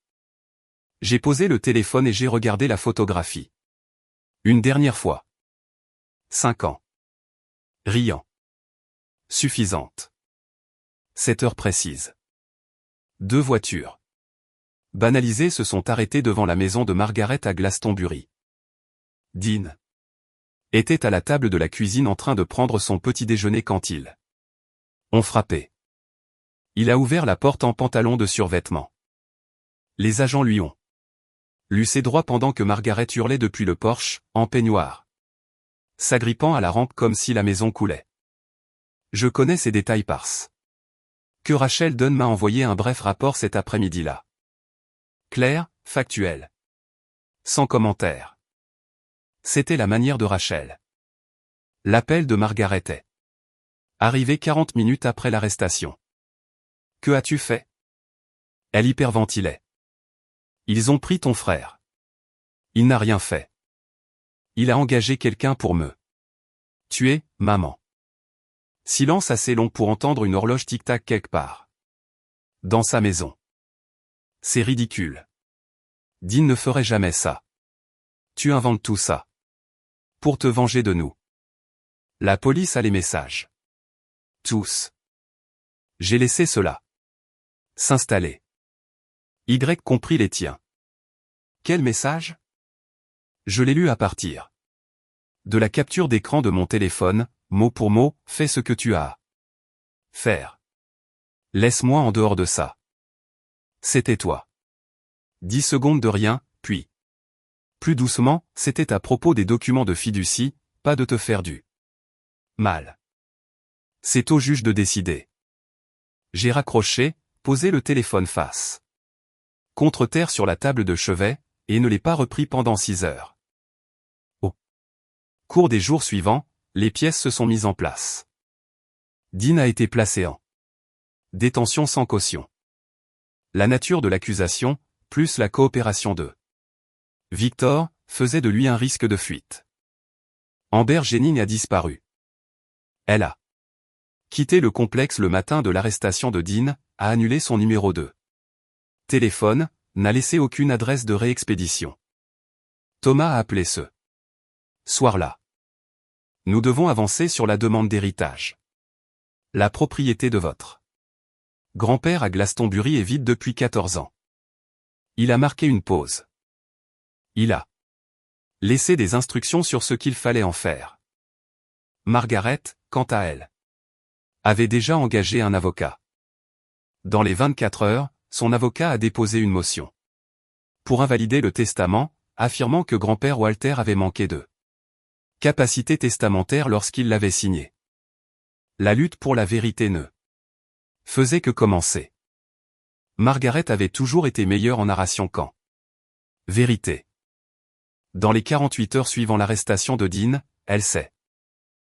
J'ai posé le téléphone et j'ai regardé la photographie. Une dernière fois. 5 ans. Riant. Suffisante. 7 heures précises. 2 voitures banalisées se sont arrêtées devant la maison de Margaret à Glastonbury. Dean était à la table de la cuisine en train de prendre son petit déjeuner quand ils ont frappé. Il a ouvert la porte en pantalon de survêtement. Les agents lui ont lucé droit pendant que Margaret hurlait depuis le porche, en peignoir, s'agrippant à la rampe comme si la maison coulait. Je connais ces détails parce que Rachel Dunn m'a envoyé un bref rapport cet après-midi-là. Clair, factuel. Sans commentaire. C'était la manière de Rachel. L'appel de Margaret est arrivé 40 minutes après l'arrestation. Que as-tu fait? Elle hyperventilait. Ils ont pris ton frère. Il n'a rien fait. Il a engagé quelqu'un pour me tuer, maman. Silence assez long pour entendre une horloge tic-tac quelque part. Dans sa maison. C'est ridicule. Dean ne ferait jamais ça. Tu inventes tout ça. Pour te venger de nous. La police a les messages. Tous. J'ai laissé cela s'installer. Y compris les tiens. Quel message? Je l'ai lu à partir de la capture d'écran de mon téléphone, mot pour mot, fais ce que tu as à faire. Laisse-moi en dehors de ça. C'était toi. 10 secondes de rien, puis. Plus doucement, c'était à propos des documents de fiducie, pas de te faire du mal. C'est au juge de décider. J'ai raccroché, posé le téléphone face contre terre sur la table de chevet, et ne l'ai pas repris pendant 6 heures. Au cours des jours suivants, les pièces se sont mises en place. Dean a été placé en détention sans caution. La nature de l'accusation, plus la coopération de Victor, faisait de lui un risque de fuite. Amber Jennings a disparu. Elle a quitté le complexe le matin de l'arrestation de Dean, a annulé son numéro de téléphone, n'a laissé aucune adresse de réexpédition. Thomas a appelé ce soir-là. Nous devons avancer sur la demande d'héritage. La propriété de votre grand-père à Glastonbury est vide depuis 14 ans. Il a marqué une pause. Il a laissé des instructions sur ce qu'il fallait en faire. Margaret, quant à elle, avait déjà engagé un avocat. Dans les 24 heures, son avocat a déposé une motion pour invalider le testament, affirmant que grand-père Walter avait manqué de capacité testamentaire lorsqu'il l'avait signé. La lutte pour la vérité ne faisait que commencer. Margaret avait toujours été meilleure en narration qu'en vérité. Dans les 48 heures suivant l'arrestation de Dean, elle s'est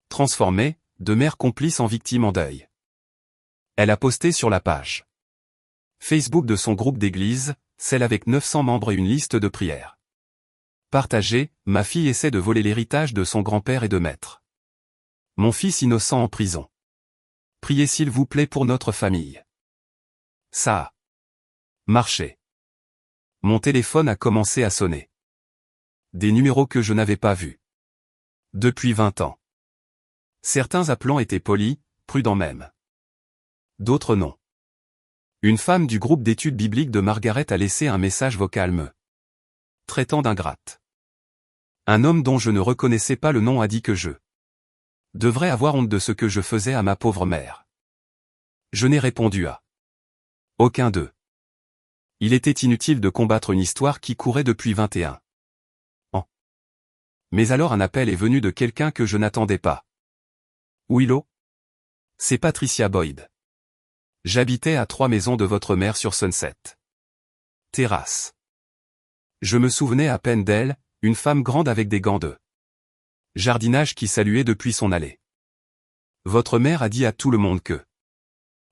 transformée, de mère complice en victime en deuil. Elle a posté sur la page Facebook de son groupe d'église, celle avec 900 membres et une liste de prières. Partagée, ma fille essaie de voler l'héritage de son grand-père et de mettre mon fils innocent en prison. Priez s'il vous plaît pour notre famille. Ça a marché. Mon téléphone a commencé à sonner. Des numéros que je n'avais pas vus depuis 20 ans. Certains appelants étaient polis, prudents même. D'autres non. Une femme du groupe d'études bibliques de Margaret a laissé un message vocal me traitant d'ingrate. Un homme dont je ne reconnaissais pas le nom a dit que je devrais avoir honte de ce que je faisais à ma pauvre mère. Je n'ai répondu à aucun d'eux. Il était inutile de combattre une histoire qui courait depuis 21 ans. Mais alors un appel est venu de quelqu'un que je n'attendais pas. Willow? C'est Patricia Boyd. J'habitais à 3 maisons de votre mère sur Sunset Terrace. Je me souvenais à peine d'elle, une femme grande avec des gants de jardinage qui saluait depuis son allée. Votre mère a dit à tout le monde que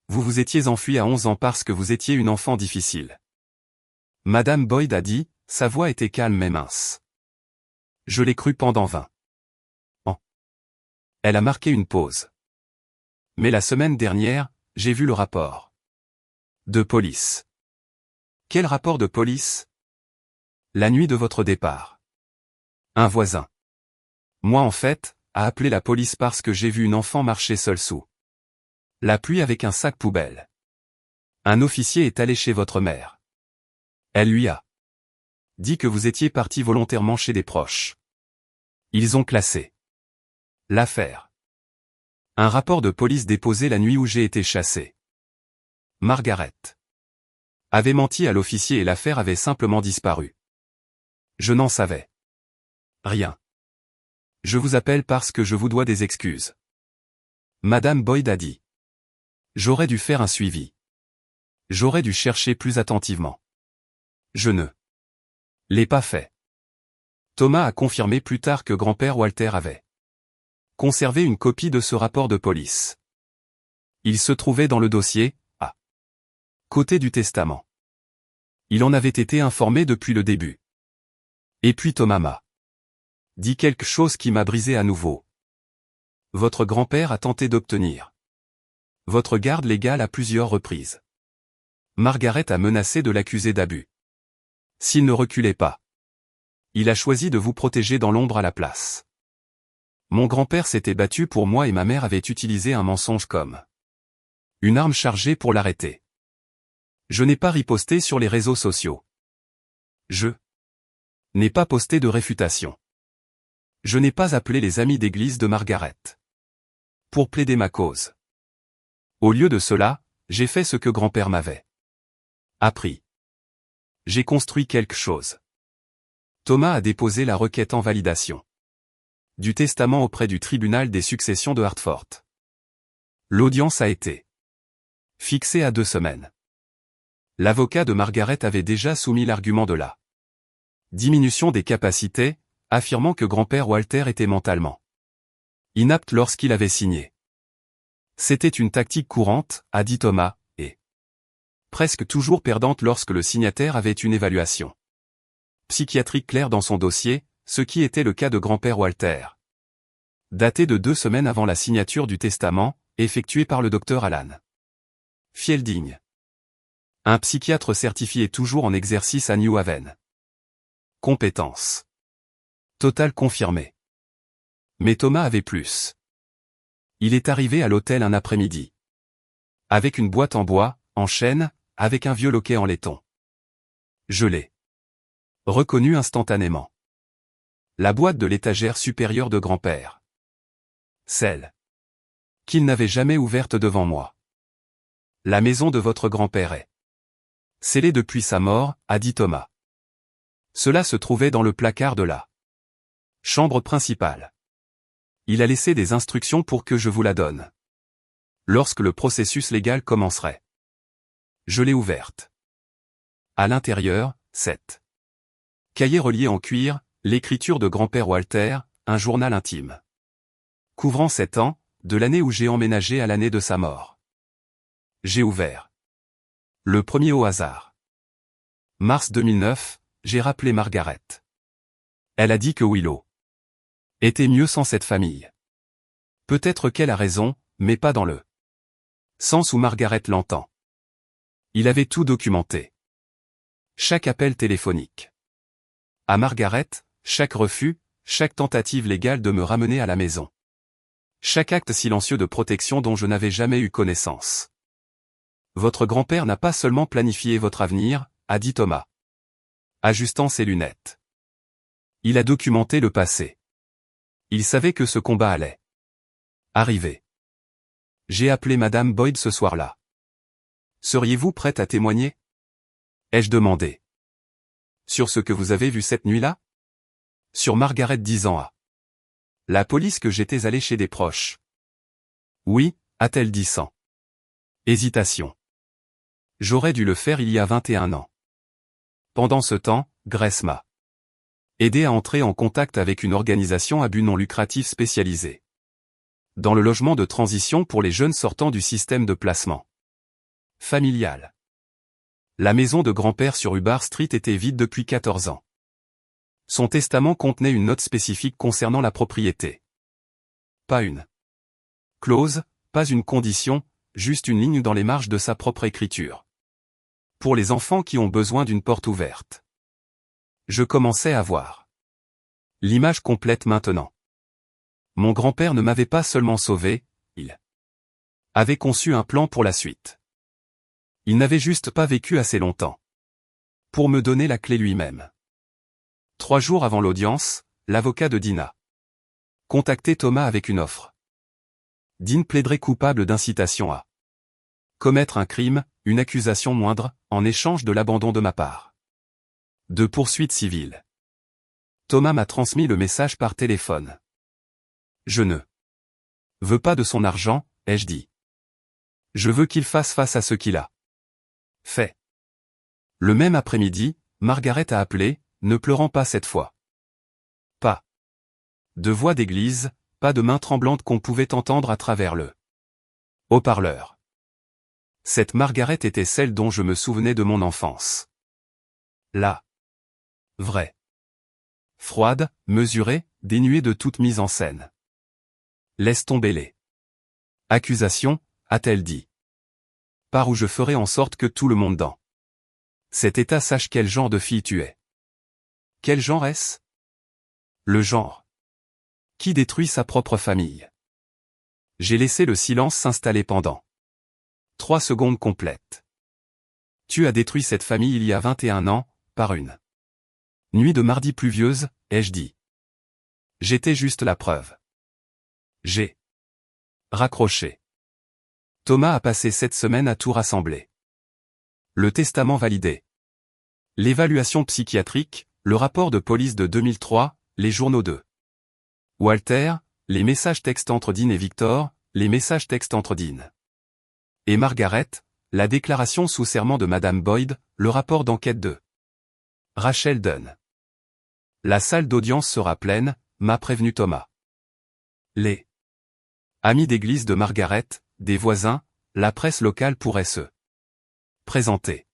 vous vous étiez enfui à 11 ans parce que vous étiez une enfant difficile. Madame Boyd a dit, sa voix était calme mais mince. Je l'ai cru pendant 20 ans. Elle a marqué une pause. Mais la semaine dernière, j'ai vu le rapport de police. Quel rapport de police? La nuit de votre départ. Un voisin. Moi en fait, a appelé la police parce que j'ai vu une enfant marcher seule sous la pluie avec un sac poubelle. Un officier est allé chez votre mère. Elle lui a dit que vous étiez parti volontairement chez des proches. Ils ont classé L'affaire. Un rapport de police déposé la nuit où j'ai été chassé. Margaret avait menti à l'officier et l'affaire avait simplement disparu. Je n'en savais rien. Je vous appelle parce que je vous dois des excuses. Madame Boyd a dit. J'aurais dû faire un suivi. J'aurais dû chercher plus attentivement. Je ne l'ai pas fait. Thomas a confirmé plus tard que grand-père Walter avait conservé une copie de ce rapport de police. Il se trouvait dans le dossier, à côté du testament. Il en avait été informé depuis le début. Et puis Thomas m'a dit quelque chose qui m'a brisé à nouveau. Votre grand-père a tenté d'obtenir votre garde légale à plusieurs reprises. Margaret a menacé de l'accuser d'abus. S'il ne reculait pas, il a choisi de vous protéger dans l'ombre à la place. Mon grand-père s'était battu pour moi et ma mère avait utilisé un mensonge comme une arme chargée pour l'arrêter. Je n'ai pas riposté sur les réseaux sociaux. Je n'ai pas posté de réfutation. Je n'ai pas appelé les amis d'église de Margaret pour plaider ma cause. Au lieu de cela, j'ai fait ce que grand-père m'avait appris. J'ai construit quelque chose. Thomas a déposé la requête en validation du testament auprès du tribunal des successions de Hartford. L'audience a été fixée à 2 semaines. L'avocat de Margaret avait déjà soumis l'argument de la diminution des capacités, affirmant que grand-père Walter était mentalement inapte lorsqu'il avait signé. C'était une tactique courante, a dit Thomas, et presque toujours perdante lorsque le signataire avait une évaluation psychiatrique claire dans son dossier, ce qui était le cas de grand-père Walter. Daté de 2 semaines avant la signature du testament, effectué par le docteur Alan Fielding. Un psychiatre certifié toujours en exercice à New Haven. Compétence totale confirmée. Mais Thomas avait plus. Il est arrivé à l'hôtel un après-midi. Avec une boîte en bois, en chêne, avec un vieux loquet en laiton. Je l'ai reconnu instantanément. La boîte de l'étagère supérieure de grand-père. Celle qu'il n'avait jamais ouverte devant moi. La maison de votre grand-père est scellée depuis sa mort, a dit Thomas. Cela se trouvait dans le placard de la chambre principale. Il a laissé des instructions pour que je vous la donne lorsque le processus légal commencerait. Je l'ai ouverte. À l'intérieur, 7 cahiers reliés en cuir, l'écriture de grand-père Walter, un journal intime. Couvrant 7 ans, de l'année où j'ai emménagé à l'année de sa mort. J'ai ouvert. Le premier au hasard. Mars 2009, j'ai rappelé Margaret. Elle a dit que Willow était mieux sans cette famille. Peut-être qu'elle a raison, mais pas dans le sens où Margaret l'entend. Il avait tout documenté. Chaque appel téléphonique. À Margaret, chaque refus, chaque tentative légale de me ramener à la maison. Chaque acte silencieux de protection dont je n'avais jamais eu connaissance. Votre grand-père n'a pas seulement planifié votre avenir, a dit Thomas, ajustant ses lunettes. Il a documenté le passé. Il savait que ce combat allait arriver. J'ai appelé Madame Boyd ce soir-là. Seriez-vous prête à témoigner? Ai-je demandé. Sur ce que vous avez vu cette nuit-là? Sur Margaret disant à la police que j'étais allé chez des proches. Oui, a-t-elle dit sans hésitation. J'aurais dû le faire il y a 21 ans. Pendant ce temps, Grace m'a aidé à entrer en contact avec une organisation à but non lucratif spécialisée dans le logement de transition pour les jeunes sortant du système de placement familial. La maison de grand-père sur Hubbard Street était vide depuis 14 ans. Son testament contenait une note spécifique concernant la propriété. Pas une clause, pas une condition, juste une ligne dans les marges de sa propre écriture. Pour les enfants qui ont besoin d'une porte ouverte. Je commençais à voir l'image complète maintenant. Mon grand-père ne m'avait pas seulement sauvé, il avait conçu un plan pour la suite. Il n'avait juste pas vécu assez longtemps pour me donner la clé lui-même. 3 jours avant l'audience, l'avocat de Dina Contactez Thomas avec une offre. Dean plaiderait coupable d'incitation à commettre un crime, une accusation moindre, en échange de l'abandon de ma part. De poursuites civiles. Thomas m'a transmis le message par téléphone. Je ne veux pas de son argent, ai-je dit. Je veux qu'il fasse face à ce qu'il a fait. Le même après-midi, Margaret a appelé, ne pleurant pas cette fois. Pas de voix d'église, pas de main tremblante qu'on pouvait entendre à travers le haut-parleur. Cette Margaret était celle dont je me souvenais de mon enfance. La vraie. Froide, mesurée, dénuée de toute mise en scène. Laisse tomber les accusations, a-t-elle dit. Par où je ferai en sorte que tout le monde dans cet état sache quel genre de fille tu es. Quel genre est-ce? Le genre qui détruit sa propre famille. J'ai laissé le silence s'installer pendant 3 secondes complètes. Tu as détruit cette famille il y a 21 ans, par une nuit de mardi pluvieuse, ai-je dit. J'étais juste la preuve. J'ai raccroché. Thomas a passé cette semaine à tout rassembler. Le testament validé. L'évaluation psychiatrique, le rapport de police de 2003, les journaux de Walter, les messages textes entre Dean et Victor, les messages textes entre Dean et Margaret, la déclaration sous serment de Madame Boyd, le rapport d'enquête de Rachel Dunn. La salle d'audience sera pleine, m'a prévenu Thomas. Les amis d'église de Margaret, des voisins, la presse locale pourrait se présenter.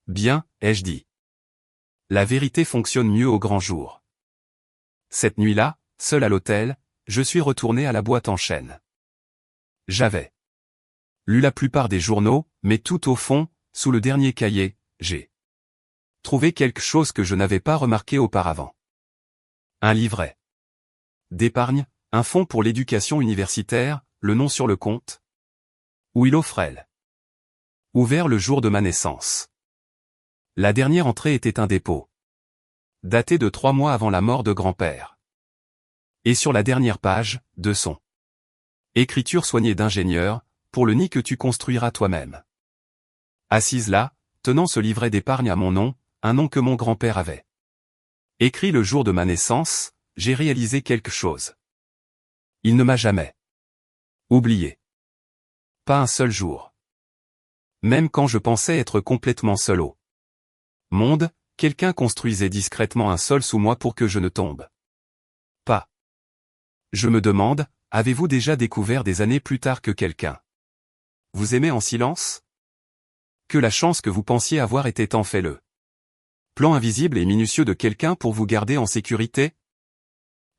Bien, ai-je dit. La vérité fonctionne mieux au grand jour. Cette nuit-là, seul à l'hôtel, je suis retourné à la boîte en chêne. J'avais lu la plupart des journaux, mais tout au fond, sous le dernier cahier, j'ai trouvé quelque chose que je n'avais pas remarqué auparavant. Un livret d'épargne, un fonds pour l'éducation universitaire, le nom sur le compte. Willow Frel. Ouvert le jour de ma naissance. La dernière entrée était un dépôt. Daté de 3 mois avant la mort de grand-père. Et sur la dernière page, de son écriture soignée d'ingénieur, pour le nid que tu construiras toi-même. Assise là, tenant ce livret d'épargne à mon nom, un nom que mon grand-père avait écrit le jour de ma naissance, j'ai réalisé quelque chose. Il ne m'a jamais oublié. Pas un seul jour. Même quand je pensais être complètement seul au monde, quelqu'un construisait discrètement un sol sous moi pour que je ne tombe pas. Je me demande, avez-vous déjà découvert des années plus tard que quelqu'un vous aimait en silence? Que la chance que vous pensiez avoir était en fait le plan invisible et minutieux de quelqu'un pour vous garder en sécurité?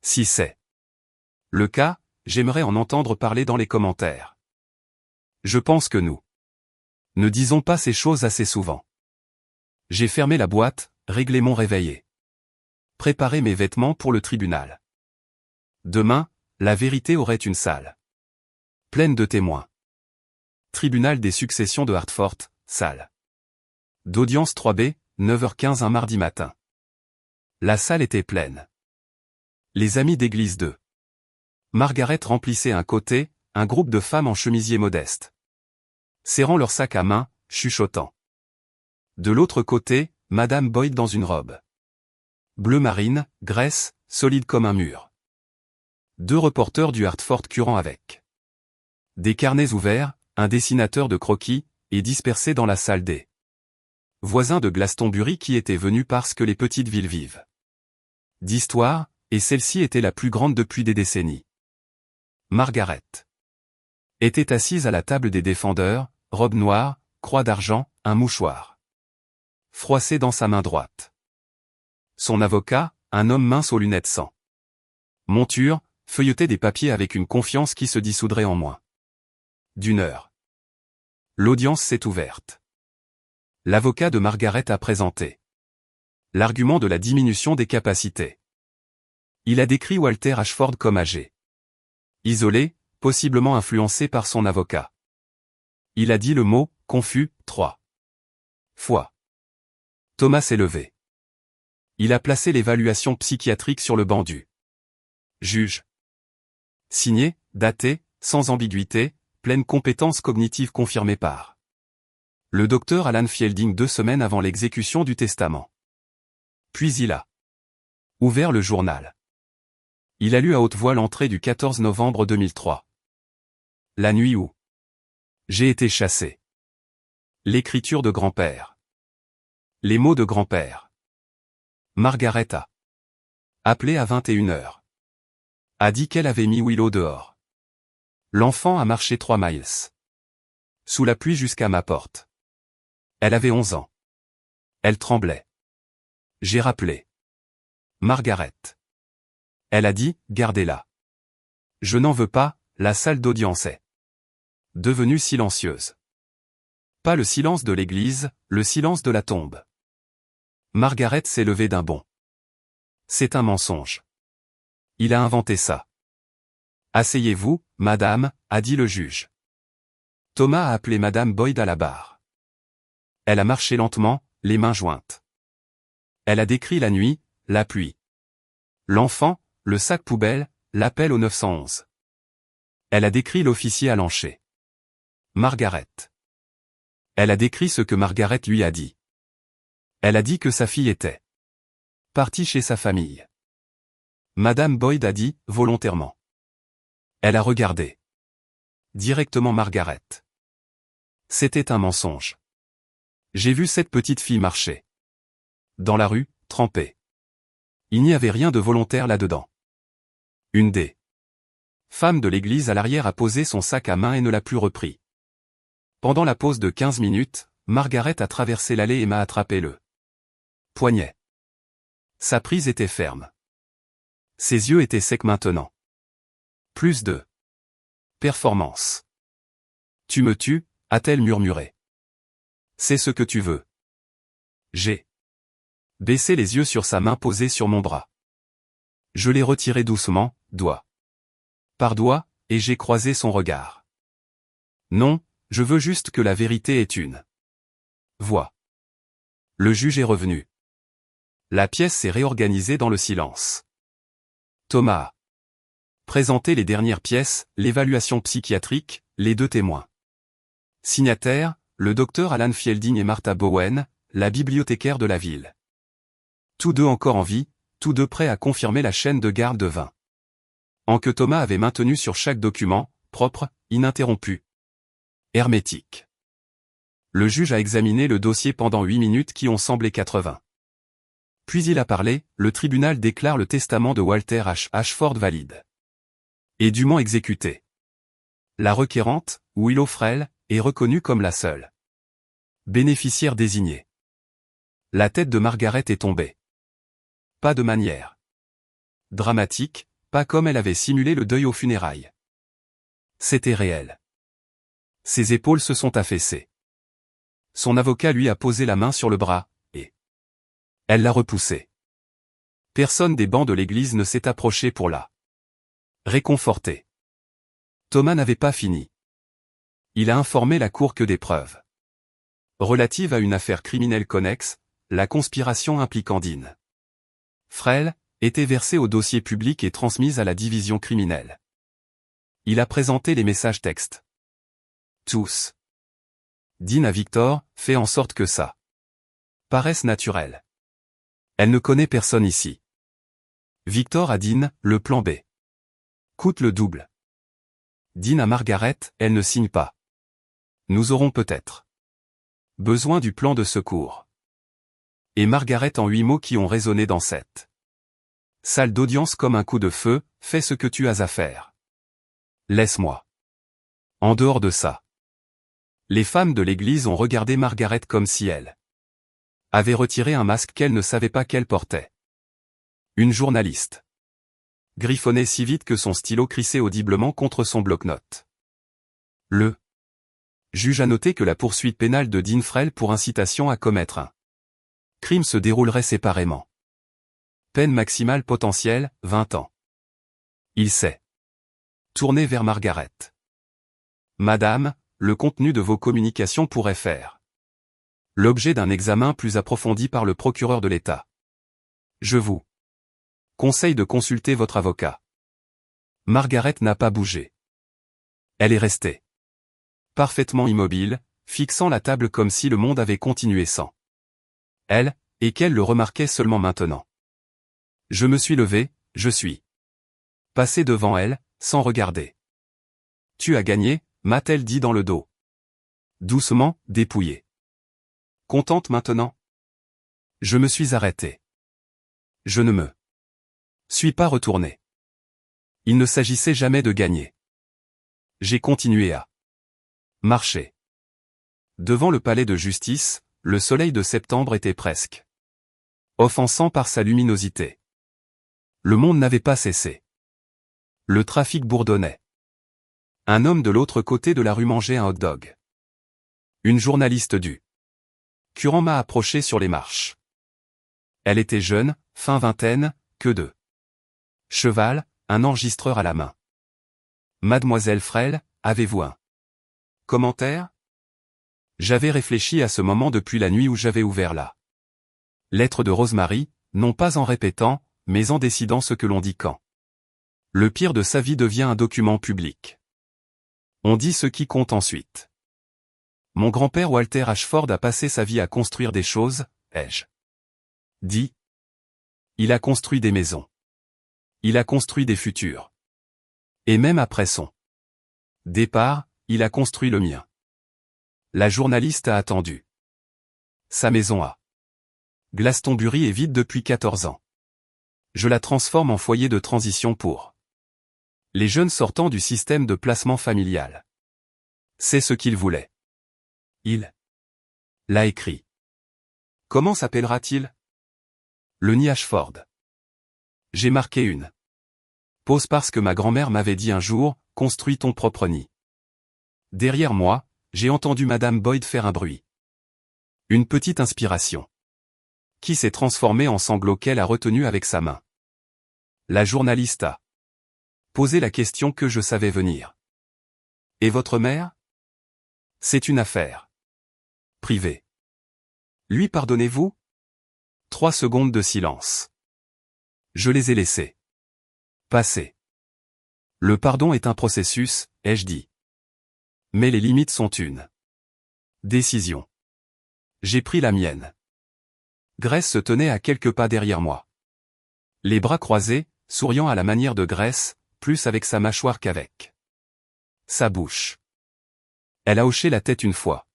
Si c'est le cas, j'aimerais en entendre parler dans les commentaires. Je pense que nous ne disons pas ces choses assez souvent. J'ai fermé la boîte, réglé mon réveil et préparé mes vêtements pour le tribunal. Demain, la vérité aurait une salle pleine de témoins. Tribunal des successions de Hartford, salle d'audience 3B, 9h15 un mardi matin. La salle était pleine. Les amis d'église de Margaret remplissaient un côté, un groupe de femmes en chemisier modeste, serrant leur sac à main, chuchotant. De l'autre côté, Madame Boyd dans une robe bleu marine, graisse, solide comme un mur. 2 reporters du Hartford Courant avec des carnets ouverts, un dessinateur de croquis, et dispersés dans la salle des voisins de Glastonbury qui étaient venus parce que les petites villes vivent d'histoire, et celle-ci était la plus grande depuis des décennies. Margaret était assise à la table des défendeurs, robe noire, croix d'argent, un mouchoir froissé dans sa main droite. Son avocat, un homme mince aux lunettes sans monture, feuilletait des papiers avec une confiance qui se dissoudrait en moins d'une heure. L'audience s'est ouverte. L'avocat de Margaret a présenté l'argument de la diminution des capacités. Il a décrit Walter Ashford comme âgé, isolé, possiblement influencé par son avocat. Il a dit le mot « confus » 3 fois. Thomas s'est levé. Il a placé l'évaluation psychiatrique sur le banc du juge. Signé, daté, sans ambiguïté, pleine compétence cognitive confirmée par le docteur Alan Fielding 2 semaines avant l'exécution du testament. Puis il a ouvert le journal. Il a lu à haute voix l'entrée du 14 novembre 2003. La nuit où j'ai été chassé. L'écriture de grand-père. Les mots de grand-père. Margaret a appelé à 21h. A dit qu'elle avait mis Willow dehors. L'enfant a marché 3 miles. Sous la pluie jusqu'à ma porte. Elle avait 11 ans. Elle tremblait. J'ai rappelé. Margaret. Elle a dit, gardez-la. Je n'en veux pas, la salle d'audience est devenue silencieuse. Pas le silence de l'église, le silence de la tombe. Margaret s'est levée d'un bond. C'est un mensonge. Il a inventé ça. Asseyez-vous, madame, a dit le juge. Thomas a appelé madame Boyd à la barre. Elle a marché lentement, les mains jointes. Elle a décrit la nuit, la pluie. L'enfant, le sac poubelle, l'appel au 911. Elle a décrit l'officier à l'encher. Margaret. Elle a décrit ce que Margaret lui a dit. Elle a dit que sa fille était partie chez sa famille. Madame Boyd a dit, volontairement. Elle a regardé directement Margaret. C'était un mensonge. J'ai vu cette petite fille marcher dans la rue, trempée. Il n'y avait rien de volontaire là-dedans. Une des femmes de l'église à l'arrière a posé son sac à main et ne l'a plus repris. Pendant la pause de 15 minutes, Margaret a traversé l'allée et m'a attrapé le poignet. Sa prise était ferme. Ses yeux étaient secs maintenant. Plus de performance. Tu me tues, a-t-elle murmuré. C'est ce que tu veux. J'ai baissé les yeux sur sa main posée sur mon bras. Je l'ai retiré doucement, doigt par doigt, et j'ai croisé son regard. Non, je veux juste que la vérité ait une voix. Le juge est revenu. La pièce s'est réorganisée dans le silence. Thomas a présenté les dernières pièces, l'évaluation psychiatrique, les 2 témoins. Signataires, le docteur Alan Fielding et Martha Bowen, la bibliothécaire de la ville. Tous deux encore en vie, tous deux prêts à confirmer la chaîne de garde de 20 ans que Thomas avait maintenu sur chaque document, propre, ininterrompu, hermétique. Le juge a examiné le dossier pendant 8 minutes qui ont semblé 80. Puis il a parlé, le tribunal déclare le testament de Walter H. Ashford valide et dûment exécuté. La requérante, Willow Frel, est reconnue comme la seule bénéficiaire désignée. La tête de Margaret est tombée. Pas de manière dramatique, pas comme elle avait simulé le deuil aux funérailles. C'était réel. Ses épaules se sont affaissées. Son avocat lui a posé la main sur le bras, et elle l'a repoussé. Personne des bancs de l'église ne s'est approché pour la réconforter. Thomas n'avait pas fini. Il a informé la cour que des preuves relatives à une affaire criminelle connexe, la conspiration impliquant Dean Frel, étaient versées au dossier public et transmises à la division criminelle. Il a présenté les messages textes. Tous. Dean à Victor, fait en sorte que ça paraisse naturel. Elle ne connaît personne ici. Victor à Dean, le plan B coûte le double. Dean à Margaret, elle ne signe pas. Nous aurons peut-être besoin du plan de secours. Et Margaret en 8 mots qui ont résonné dans cette salle d'audience comme un coup de feu, fais ce que tu as à faire. Laisse-moi. En dehors de ça. Les femmes de l'église ont regardé Margaret comme si elle avait retiré un masque qu'elle ne savait pas qu'elle portait. Une journaliste griffonnait si vite que son stylo crissait audiblement contre son bloc-notes. Le juge a noté que la poursuite pénale de Dean Frel pour incitation à commettre un crime se déroulerait séparément. Peine maximale potentielle, 20 ans. Il s'est tourné vers Margaret. Madame, le contenu de vos communications pourrait faire l'objet d'un examen plus approfondi par le procureur de l'État. Je vous conseille de consulter votre avocat. Margaret n'a pas bougé. Elle est restée parfaitement immobile, fixant la table comme si le monde avait continué sans elle, et qu'elle le remarquait seulement maintenant. Je me suis levé, je suis passé devant elle, sans regarder. Tu as gagné, m'a-t-elle dit dans le dos. Doucement, dépouillée. Contente maintenant? Je me suis arrêté. Je ne me suis pas retourné. Il ne s'agissait jamais de gagner. J'ai continué à marcher. Devant le palais de justice, le soleil de septembre était presque offensant par sa luminosité. Le monde n'avait pas cessé. Le trafic bourdonnait. Un homme de l'autre côté de la rue mangeait un hot-dog. Une journaliste du Current m'a approché sur les marches. Elle était jeune, fin vingtaine, queue de cheval, un enregistreur à la main. Mademoiselle Frêle, avez-vous un commentaire? J'avais réfléchi à ce moment depuis la nuit où j'avais ouvert la lettre de Rosemary, non pas en répétant, mais en décidant ce que l'on dit quand le pire de sa vie devient un document public. On dit ce qui compte ensuite. Mon grand-père Walter Ashford a passé sa vie à construire des choses, ai-je dit. Il a construit des maisons. Il a construit des futurs. Et même après son départ, il a construit le mien. La journaliste a attendu. Sa maison à Glastonbury est vide depuis 14 ans. Je la transforme en foyer de transition pour les jeunes sortant du système de placement familial. C'est ce qu'il voulait. Il l'a écrit. Comment s'appellera-t-il? Le nid Ashford. J'ai marqué une pause parce que ma grand-mère m'avait dit un jour, construis ton propre nid. Derrière moi, j'ai entendu Madame Boyd faire un bruit. Une petite inspiration. Qui s'est transformée en sanglot qu'elle a retenu avec sa main. La journaliste a posé la question que je savais venir. Et votre mère? C'est une affaire privée. Lui pardonnez-vous? 3 secondes de silence. Je les ai laissés passer. Le pardon est un processus, ai-je dit. Mais les limites sont une décision. J'ai pris la mienne. Grace se tenait à quelques pas derrière moi. Les bras croisés, souriant à la manière de Grace, plus avec sa mâchoire qu'avec sa bouche. Elle a hoché la tête une fois.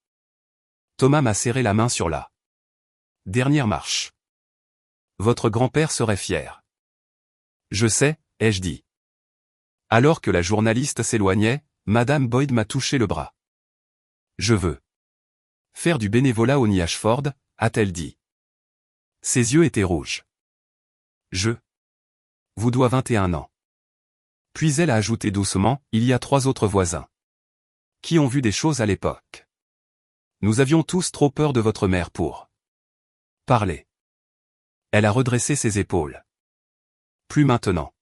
Thomas m'a serré la main sur la dernière marche. Votre grand-père serait fier. Je sais, ai-je dit. Alors que la journaliste s'éloignait, Madame Boyd m'a touché le bras. Je veux faire du bénévolat au nid Ashford, a-t-elle dit. Ses yeux étaient rouges. Je vous dois 21 ans. Puis elle a ajouté doucement, il y a 3 autres voisins qui ont vu des choses à l'époque. Nous avions tous trop peur de votre mère pour parler. Elle a redressé ses épaules. Plus maintenant.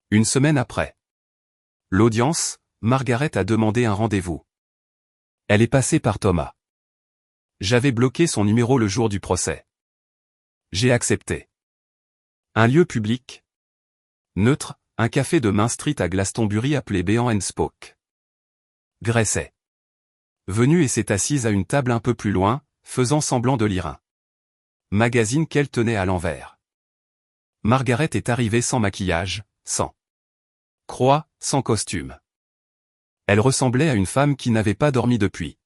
Une semaine après l'audience, Margaret a demandé un rendez-vous. Elle est passée par Thomas. J'avais bloqué son numéro le jour du procès. J'ai accepté. Un lieu public neutre, un café de Main Street à Glastonbury appelé Bean and Spoke. Grace est venue et s'est assise à une table un peu plus loin, faisant semblant de lire un magazine qu'elle tenait à l'envers. Margaret est arrivée sans maquillage, sans croix, sans costume. Elle ressemblait à une femme qui n'avait pas dormi depuis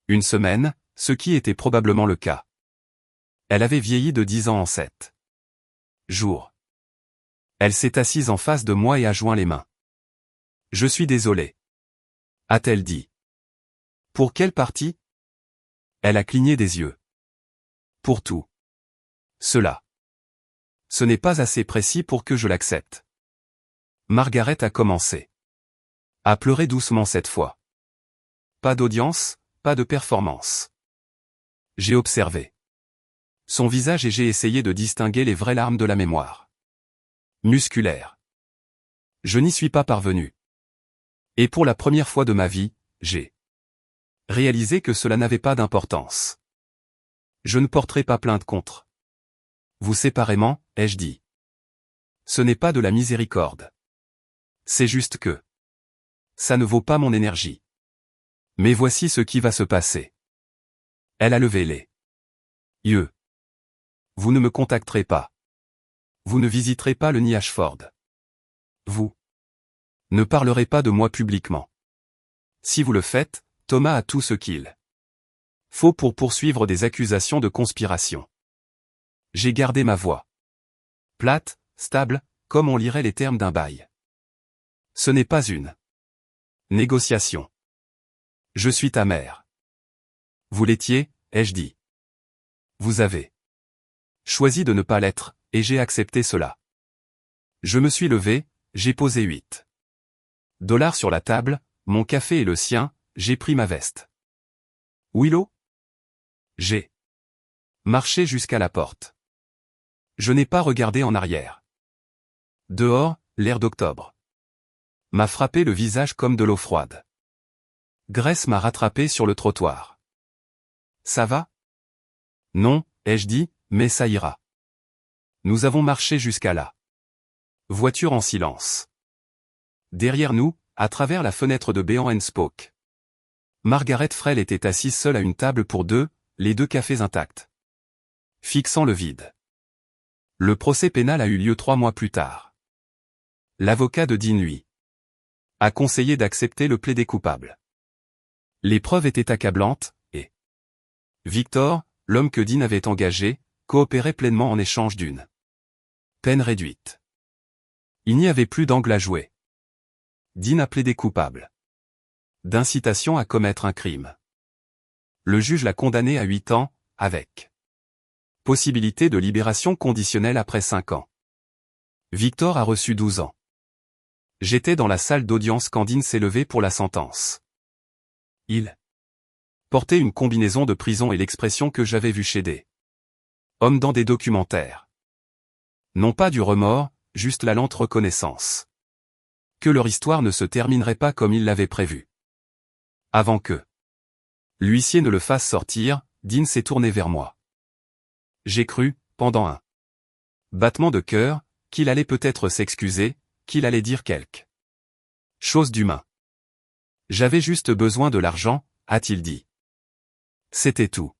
une semaine, ce qui était probablement le cas. Elle avait vieilli de 10 ans en 7 jours. Elle s'est assise en face de moi et a joint les mains. Je suis désolée. A-t-elle dit. Pour quelle partie? Elle a cligné des yeux. Pour tout. Cela. Ce n'est pas assez précis pour que je l'accepte. Margaret a commencé à pleurer doucement cette fois. Pas d'audience, pas de performance. J'ai observé son visage et j'ai essayé de distinguer les vraies larmes de la mémoire musculaire. Je n'y suis pas parvenu. Et pour la première fois de ma vie, j'ai réalisé que cela n'avait pas d'importance. Je ne porterai pas plainte contre vous séparément, ai-je dit. Ce n'est pas de la miséricorde. C'est juste que ça ne vaut pas mon énergie. Mais voici ce qui va se passer. Elle a levé les yeux. Vous ne me contacterez pas. Vous ne visiterez pas le nid Ashford. Vous ne parlerez pas de moi publiquement. Si vous le faites, Thomas a tout ce qu'il faut pour poursuivre des accusations de conspiration. J'ai gardé ma voix plate, stable, comme on lirait les termes d'un bail. Ce n'est pas une négociation. Je suis ta mère. Vous l'étiez, ai-je dit. Vous avez choisi de ne pas l'être, et j'ai accepté cela. Je me suis levé, j'ai posé $8 sur la table, mon café et le sien, j'ai pris ma veste. Willow? J'ai marché jusqu'à la porte. Je n'ai pas regardé en arrière. Dehors, l'air d'octobre m'a frappé le visage comme de l'eau froide. Grace m'a rattrapé sur le trottoir. Ça va? Non, ai-je dit, mais ça ira. Nous avons marché jusqu'à la voiture en silence. Derrière nous, à travers la fenêtre de Béant and Spoke, Margaret Frel était assise seule à une table pour deux, les deux cafés intacts, fixant le vide. Le procès pénal a eu lieu 3 mois plus tard. L'avocat de Dean lui a conseillé d'accepter le plaidé coupable. Les preuves étaient accablantes, et Victor, l'homme que Dean avait engagé, coopérait pleinement en échange d'une peine réduite. Il n'y avait plus d'angle à jouer. Dean a plaidé coupable d'incitation à commettre un crime. Le juge l'a condamné à 8 ans, avec possibilité de libération conditionnelle après 5 ans. Victor a reçu 12 ans. J'étais dans la salle d'audience quand Dean s'est levé pour la sentence. Il portait une combinaison de prison et l'expression que j'avais vue chez des hommes dans des documentaires. Non pas du remords, juste la lente reconnaissance que leur histoire ne se terminerait pas comme ils l'avaient prévu. Avant que l'huissier ne le fasse sortir, Dean s'est tourné vers moi. J'ai cru, pendant un battement de cœur, qu'il allait peut-être s'excuser, qu'il allait dire quelque chose d'humain. J'avais juste besoin de l'argent, a-t-il dit. C'était tout.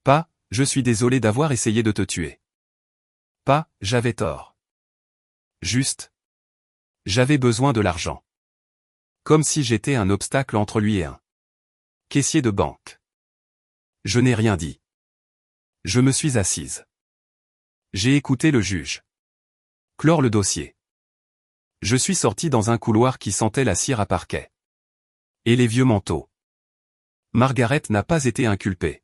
Pas, je suis désolé d'avoir essayé de te tuer. Pas, j'avais tort. Juste, j'avais besoin de l'argent. Comme si j'étais un obstacle entre lui et un caissier de banque. Je n'ai rien dit. Je me suis assise. J'ai écouté le juge clore le dossier. Je suis sorti dans un couloir qui sentait la cire à parquet et les vieux manteaux. Margaret n'a pas été inculpée.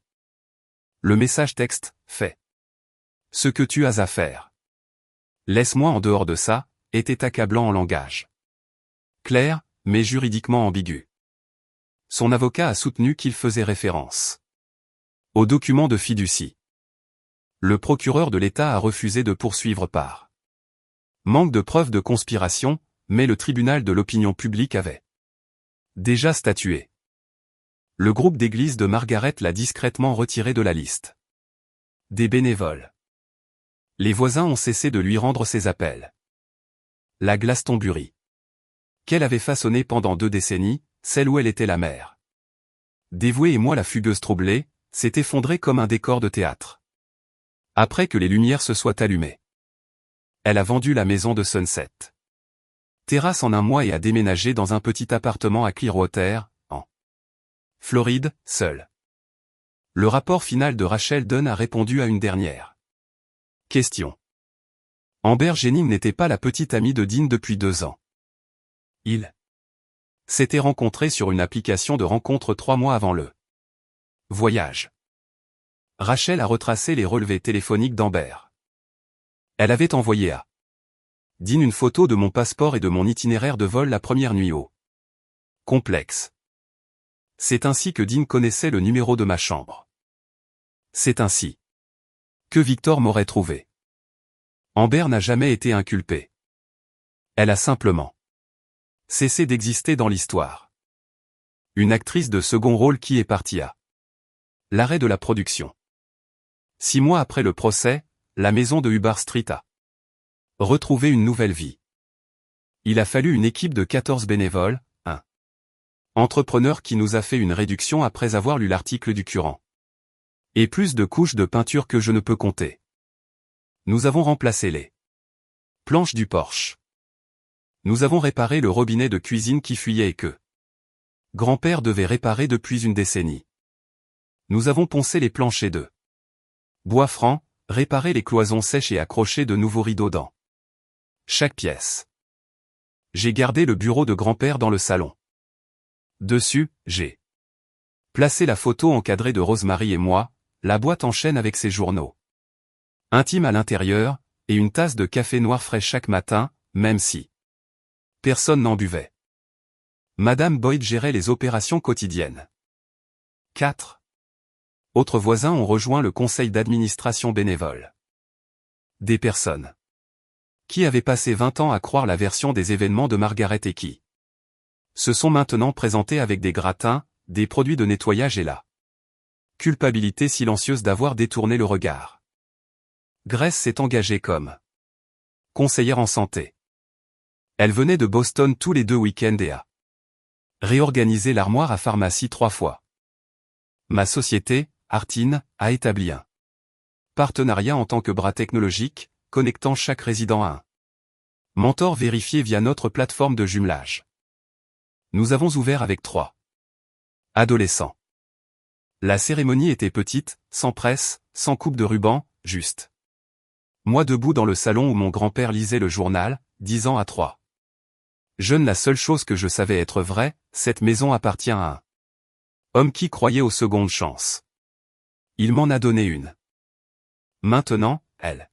Le message texte, fait ce que tu as à faire. Laisse-moi en dehors de ça, était accablant en langage clair, mais juridiquement ambigu. Son avocat a soutenu qu'il faisait référence au document de fiducie. Le procureur de l'État a refusé de poursuivre par manque de preuves de conspiration, mais le tribunal de l'opinion publique avait déjà statué. Le groupe d'église de Margaret l'a discrètement retiré de la liste des bénévoles. Les voisins ont cessé de lui rendre ses appels. La Glastonbury qu'elle avait façonnée pendant 2 décennies, celle où elle était la mère dévouée et moi la fugueuse troublée, s'est effondrée comme un décor de théâtre. Après que les lumières se soient allumées, elle a vendu la maison de Sunset Terrace en 1 mois et a déménagé dans un petit appartement à Clearwater, en Floride, seule. Le rapport final de Rachel Dunn a répondu à une dernière question. Amber Jennings n'était pas la petite amie de Dean depuis 2 ans. Ils s'étaient rencontrés sur une application de rencontre 3 mois avant le voyage. Rachel a retracé les relevés téléphoniques d'Amber. Elle avait envoyé à Dean une photo de mon passeport et de mon itinéraire de vol la première nuit au complexe. C'est ainsi que Dean connaissait le numéro de ma chambre. C'est ainsi que Victor m'aurait trouvé. Amber n'a jamais été inculpée. Elle a simplement cessé d'exister dans l'histoire. Une actrice de second rôle qui est partie à l'arrêt de la production. 6 mois après le procès, la maison de Hubbard Street a retrouvé une nouvelle vie. Il a fallu une équipe de 14 bénévoles, un entrepreneur qui nous a fait une réduction après avoir lu l'article du Current. Et plus de couches de peinture que je ne peux compter. Nous avons remplacé les planches du porche. Nous avons réparé le robinet de cuisine qui fuyait et que grand-père devait réparer depuis une décennie. Nous avons poncé les planchers de bois franc, réparé les cloisons sèches et accroché de nouveaux rideaux dans chaque pièce. J'ai gardé le bureau de grand-père dans le salon. Dessus, j'ai placé la photo encadrée de Rosemary et moi, la boîte en chêne avec ses journaux intimes à l'intérieur, et une tasse de café noir frais chaque matin, même si personne n'en buvait. Madame Boyd gérait les opérations quotidiennes. 4 autres voisins ont rejoint le conseil d'administration bénévole. Des personnes qui avaient passé 20 ans à croire la version des événements de Margaret et qui se sont maintenant présentés avec des gratins, des produits de nettoyage et la culpabilité silencieuse d'avoir détourné le regard. Grace s'est engagée comme conseillère en santé. Elle venait de Boston tous les 2 week-ends et a réorganisé l'armoire à pharmacie 3 fois. Ma société, Artin, a établi un partenariat en tant que bras technologique, connectant chaque résident à un mentor vérifié via notre plateforme de jumelage. Nous avons ouvert avec 3 adolescents. La cérémonie était petite, sans presse, sans coupe de ruban, juste moi debout dans le salon où mon grand-père lisait le journal, disant à 3 jeunes la seule chose que je savais être vraie, cette maison appartient à un homme qui croyait aux secondes chances. Il m'en a donné une. Maintenant, elle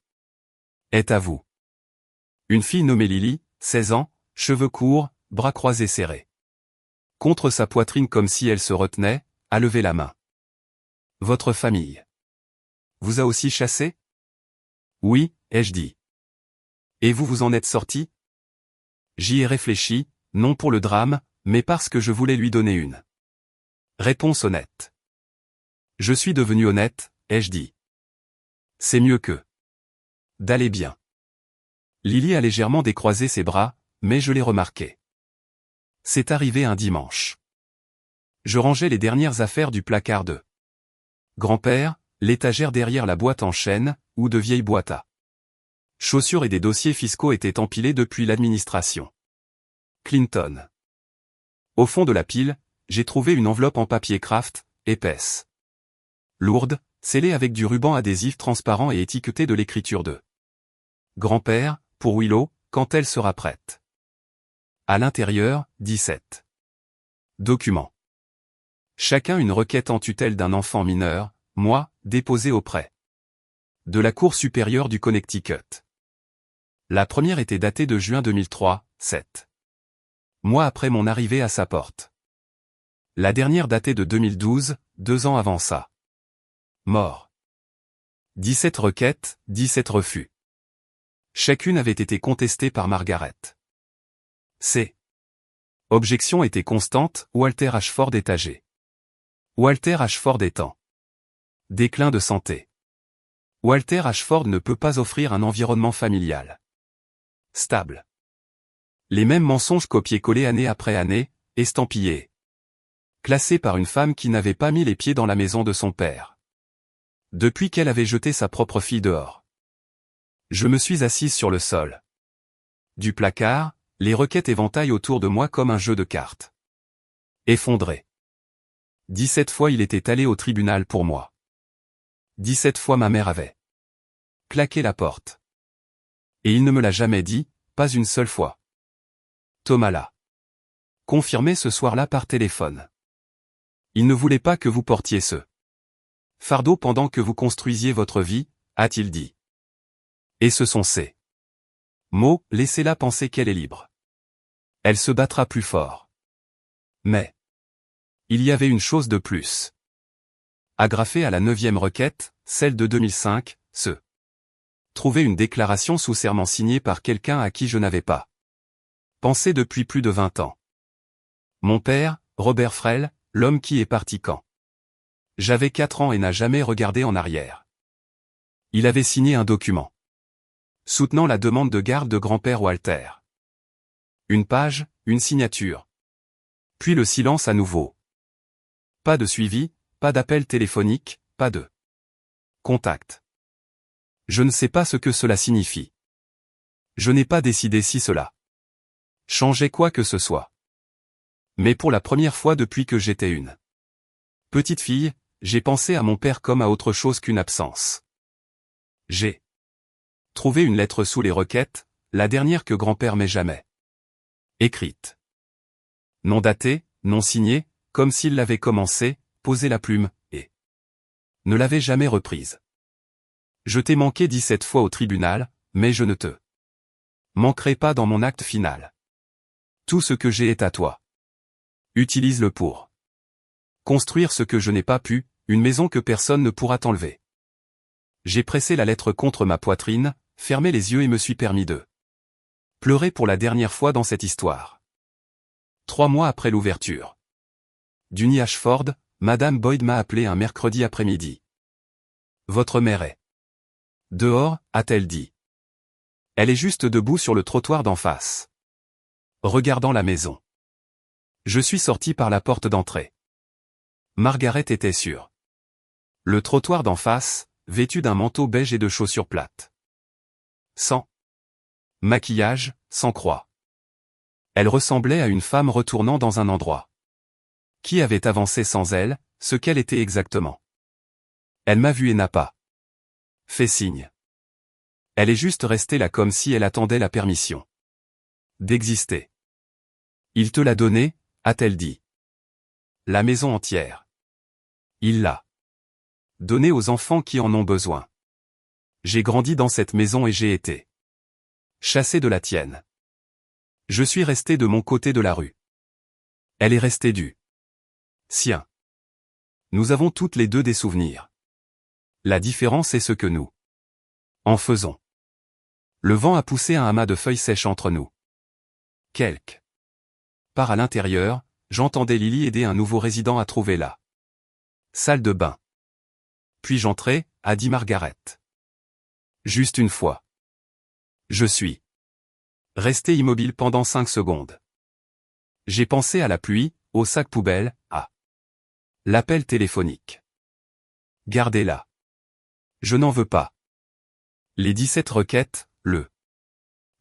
est à vous. Une fille nommée Lily, 16 ans, cheveux courts, bras croisés serrés contre sa poitrine comme si elle se retenait, a levé la main. Votre famille vous a aussi chassé? Oui, ai-je dit. Et vous vous en êtes sorti? J'y ai réfléchi, non pour le drame, mais parce que je voulais lui donner une réponse honnête. Je suis devenu honnête, ai-je dit. C'est mieux que d'aller bien. Lily a légèrement décroisé ses bras, mais je l'ai remarqué. C'est arrivé un dimanche. Je rangeais les dernières affaires du placard de grand-père, l'étagère derrière la boîte en chêne, où de vieilles boîtes à chaussures et des dossiers fiscaux étaient empilés depuis l'administration Clinton. Au fond de la pile, j'ai trouvé une enveloppe en papier craft, épaisse, lourde, scellée avec du ruban adhésif transparent et étiquetée de l'écriture de grand-père, pour Willow, quand elle sera prête. À l'intérieur, 17 documents. Chacun une requête en tutelle d'un enfant mineur, moi, déposée auprès de la Cour supérieure du Connecticut. La première était datée de juin 2003, 7 mois après mon arrivée à sa porte. La dernière datait de 2012, 2 ans avant ça. Mort. 17 requêtes, 17 refus. Chacune avait été contestée par Margaret. Ces objections étaient constantes, Walter Ashford est âgé. Walter Ashford étant déclin de santé. Walter Ashford ne peut pas offrir un environnement familial stable. Les mêmes mensonges copiés-collés année après année, estampillés. Classés par une femme qui n'avait pas mis les pieds dans la maison de son père. Depuis qu'elle avait jeté sa propre fille dehors. Je me suis assise sur le sol. Du placard, les requêtes éventaillent autour de moi comme un jeu de cartes. Effondré. 17 fois il était allé au tribunal pour moi. 17 fois ma mère avait claqué la porte. Et il ne me l'a jamais dit, pas une seule fois. Thomas l'a confirmé ce soir-là par téléphone. Il ne voulait pas que vous portiez ce fardeau pendant que vous construisiez votre vie, a-t-il dit. Et ce sont ces mots, laissez-la penser qu'elle est libre. Elle se battra plus fort. Mais il y avait une chose de plus. Agrafée à la 9e requête, celle de 2005, se trouvait une déclaration sous serment signée par quelqu'un à qui je n'avais pas pensé depuis plus de 20 ans. Mon père, Robert Frel, l'homme qui est parti quand j'avais 4 ans et n'a jamais regardé en arrière. Il avait signé un document soutenant la demande de garde de grand-père Walter. Une page, une signature. Puis le silence à nouveau. Pas de suivi, pas d'appel téléphonique, pas de contact. Je ne sais pas ce que cela signifie. Je n'ai pas décidé si cela changeait quoi que ce soit. Mais pour la première fois depuis que j'étais une petite fille, j'ai pensé à mon père comme à autre chose qu'une absence. J'ai trouvé une lettre sous les requêtes, la dernière que grand-père m'ait jamais écrite. Non datée, non signée, comme s'il l'avait commencé, posé la plume, et ne l'avait jamais reprise. Je t'ai manqué 17 fois au tribunal, mais je ne te manquerai pas dans mon acte final. Tout ce que j'ai est à toi. Utilise-le pour construire ce que je n'ai pas pu, une maison que personne ne pourra t'enlever. J'ai pressé la lettre contre ma poitrine, fermé les yeux et me suis permis de pleurer pour la dernière fois dans cette histoire. 3 mois après l'ouverture du nid Ashford, Madame Boyd m'a appelé un mercredi après-midi. Votre mère est dehors, a-t-elle dit. Elle est juste debout sur le trottoir d'en face, regardant la maison. Je suis sorti par la porte d'entrée. Margaret était sur le trottoir d'en face, vêtue d'un manteau beige et de chaussures plates. Sans maquillage, sans croix. Elle ressemblait à une femme retournant dans un endroit qui avait avancé sans elle, ce qu'elle était exactement. Elle m'a vu et n'a pas fait signe. Elle est juste restée là comme si elle attendait la permission d'exister. Il te l'a donnée, a-t-elle dit. La maison entière. Il l'a donnée aux enfants qui en ont besoin. J'ai grandi dans cette maison et j'ai été chassé de la tienne. Je suis resté de mon côté de la rue. Elle est restée du sien. Nous avons toutes les deux des souvenirs. La différence est ce que nous en faisons. Le vent a poussé un amas de feuilles sèches entre nous. Quelque part à l'intérieur, j'entendais Lily aider un nouveau résident à trouver la salle de bain. Puis j'entrai, a dit Margaret. Juste une fois. Je suis resté immobile pendant 5 secondes. J'ai pensé à la pluie, au sac poubelle, à l'appel téléphonique. Gardez-la. Je n'en veux pas. Les 17 requêtes, le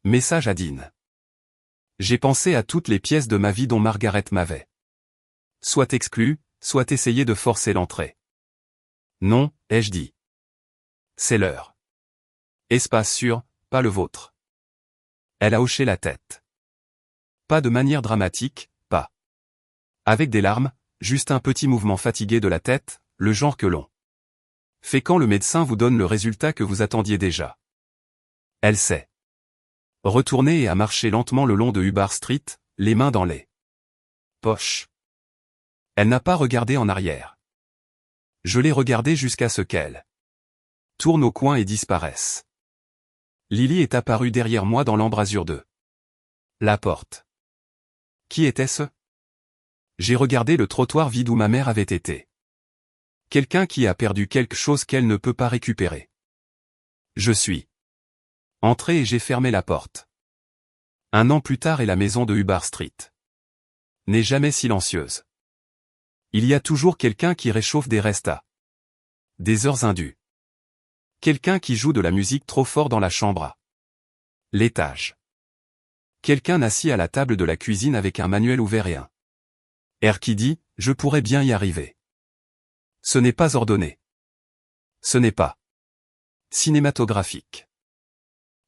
message à Dean. J'ai pensé à toutes les pièces de ma vie dont Margaret m'avait soit exclue, soit essayé de forcer l'entrée. Non, ai-je dit. C'est leur espace sûr, pas le vôtre. Elle a hoché la tête. Pas de manière dramatique, pas avec des larmes, juste un petit mouvement fatigué de la tête, le genre que l'on fait quand le médecin vous donne le résultat que vous attendiez déjà. Elle s'est retournée et a marché lentement le long de Hubbard Street, les mains dans les poches. Elle n'a pas regardé en arrière. Je l'ai regardée jusqu'à ce qu'elle tourne au coin et disparaisse. Lily est apparue derrière moi dans l'embrasure de la porte. Qui était-ce? J'ai regardé le trottoir vide où ma mère avait été. Quelqu'un qui a perdu quelque chose qu'elle ne peut pas récupérer. Je suis entré et j'ai fermé la porte. 1 an plus tard et la maison de Hubbard Street n'est jamais silencieuse. Il y a toujours quelqu'un qui réchauffe des restes à des heures indues. Quelqu'un qui joue de la musique trop fort dans la chambre à l'étage. Quelqu'un assis à la table de la cuisine avec un manuel ouvert et un air qui dit « Je pourrais bien y arriver ». Ce n'est pas ordonné. Ce n'est pas cinématographique.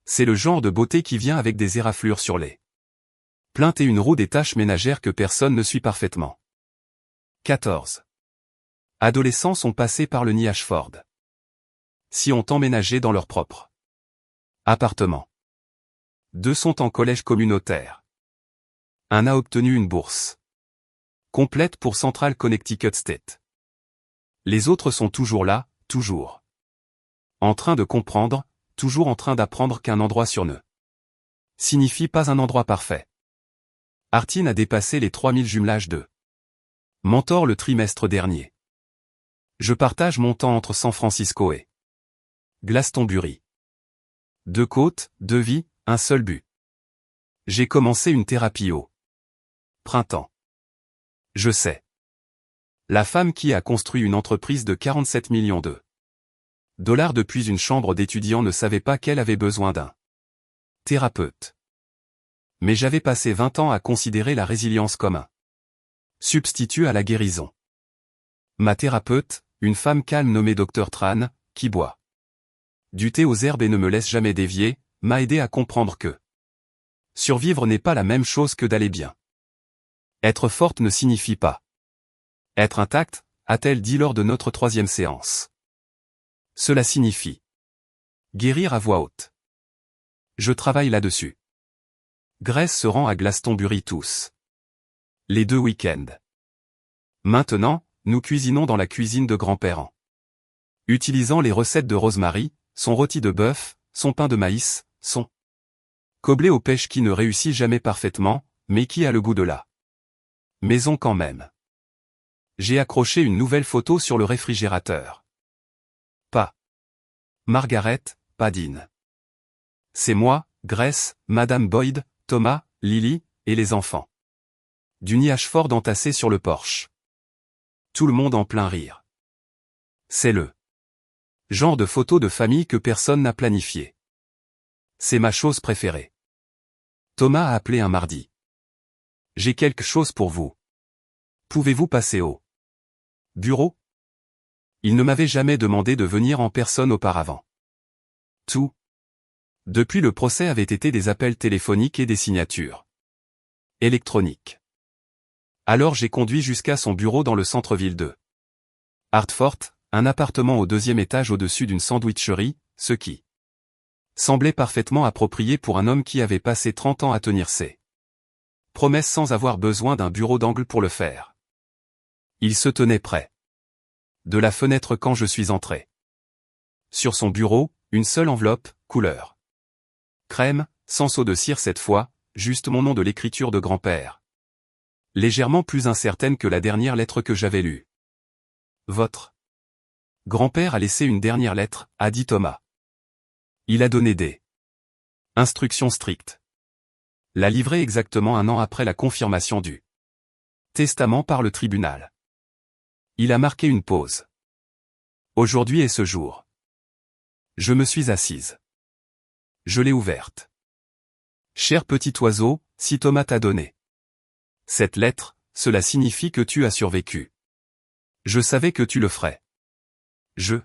C'est le genre de beauté qui vient avec des éraflures sur les plaintes et une roue des tâches ménagères que personne ne suit parfaitement. 14. Adolescents sont passés par le nid Ashford. Si ont emménagé dans leur propre appartement. 2 sont en collège communautaire. 1 a obtenu une bourse complète pour Central Connecticut State. Les autres sont toujours là, toujours en train de comprendre, toujours en train d'apprendre qu'un endroit sur ne signifie pas un endroit parfait. Artin a dépassé les 3000 jumelages de mentor le trimestre dernier. Je partage mon temps entre San Francisco et Glastonbury. 2 côtes, 2 vies, un seul but. J'ai commencé une thérapie au printemps. Je sais. La femme qui a construit une entreprise de 47 millions de dollars depuis une chambre d'étudiant ne savait pas qu'elle avait besoin d'un thérapeute. Mais j'avais passé 20 ans à considérer la résilience comme un substitut à la guérison. Ma thérapeute, une femme calme nommée Dr Tran, qui boit du thé aux herbes et ne me laisse jamais dévier, m'a aidé à comprendre que survivre n'est pas la même chose que d'aller bien. Être forte ne signifie pas être intacte, a-t-elle dit lors de notre 3e séance. Cela signifie guérir à voix haute. Je travaille là-dessus. Grace se rend à Glastonbury tous les 2 week-ends. Maintenant, nous cuisinons dans la cuisine de grand-père en utilisant les recettes de Rosemary, son rôti de bœuf, son pain de maïs, son coblé aux pêches qui ne réussit jamais parfaitement, mais qui a le goût de la maison quand même. J'ai accroché une nouvelle photo sur le réfrigérateur. Pas Margaret, pas Dean. C'est moi, Grace, Madame Boyd, Thomas, Lily, et les enfants. Du Ashford entassé sur le porche. Tout le monde en plein rire. C'est le genre de photo de famille que personne n'a planifié. C'est ma chose préférée. Thomas a appelé un mardi. J'ai quelque chose pour vous. Pouvez-vous passer au bureau? Il ne m'avait jamais demandé de venir en personne auparavant. Tout depuis le procès avait été des appels téléphoniques et des signatures électroniques. Alors j'ai conduit jusqu'à son bureau dans le centre-ville de Hartford, un appartement au 2e étage au-dessus d'une sandwicherie, ce qui semblait parfaitement approprié pour un homme qui avait passé 30 ans à tenir ses promesses sans avoir besoin d'un bureau d'angle pour le faire. Il se tenait près de la fenêtre quand je suis entré. Sur son bureau, une seule enveloppe, couleur crème, sans seau de cire cette fois, juste mon nom de l'écriture de grand-père. Légèrement plus incertaine que la dernière lettre que j'avais lue. Votre grand-père a laissé une dernière lettre, a dit Thomas. Il a donné des instructions strictes. L'a livrée exactement 1 an après la confirmation du testament par le tribunal. Il a marqué une pause. Aujourd'hui est ce jour. Je me suis assise. Je l'ai ouverte. Cher petit oiseau, si Thomas t'a donné cette lettre, cela signifie que tu as survécu. Je savais que tu le ferais. Je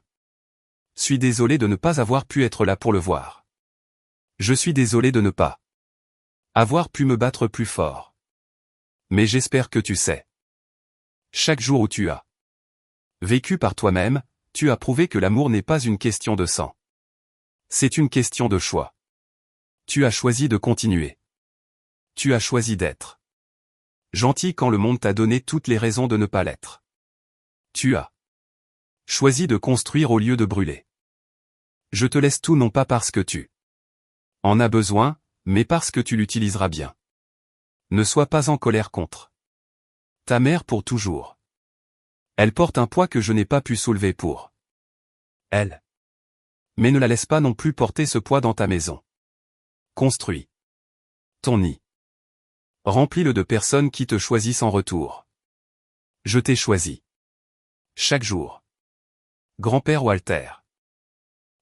suis désolé de ne pas avoir pu être là pour le voir. Je suis désolé de ne pas avoir pu me battre plus fort. Mais j'espère que tu sais. Chaque jour où tu as vécu par toi-même, tu as prouvé que l'amour n'est pas une question de sang. C'est une question de choix. Tu as choisi de continuer. Tu as choisi d'être gentil quand le monde t'a donné toutes les raisons de ne pas l'être. Tu as choisi de construire au lieu de brûler. Je te laisse tout non pas parce que tu en as besoin, mais parce que tu l'utiliseras bien. Ne sois pas en colère contre ta mère pour toujours. Elle porte un poids que je n'ai pas pu soulever pour elle. Mais ne la laisse pas non plus porter ce poids dans ta maison. Construis ton nid. Remplis-le de personnes qui te choisissent en retour. Je t'ai choisi. Chaque jour. Grand-père Walter.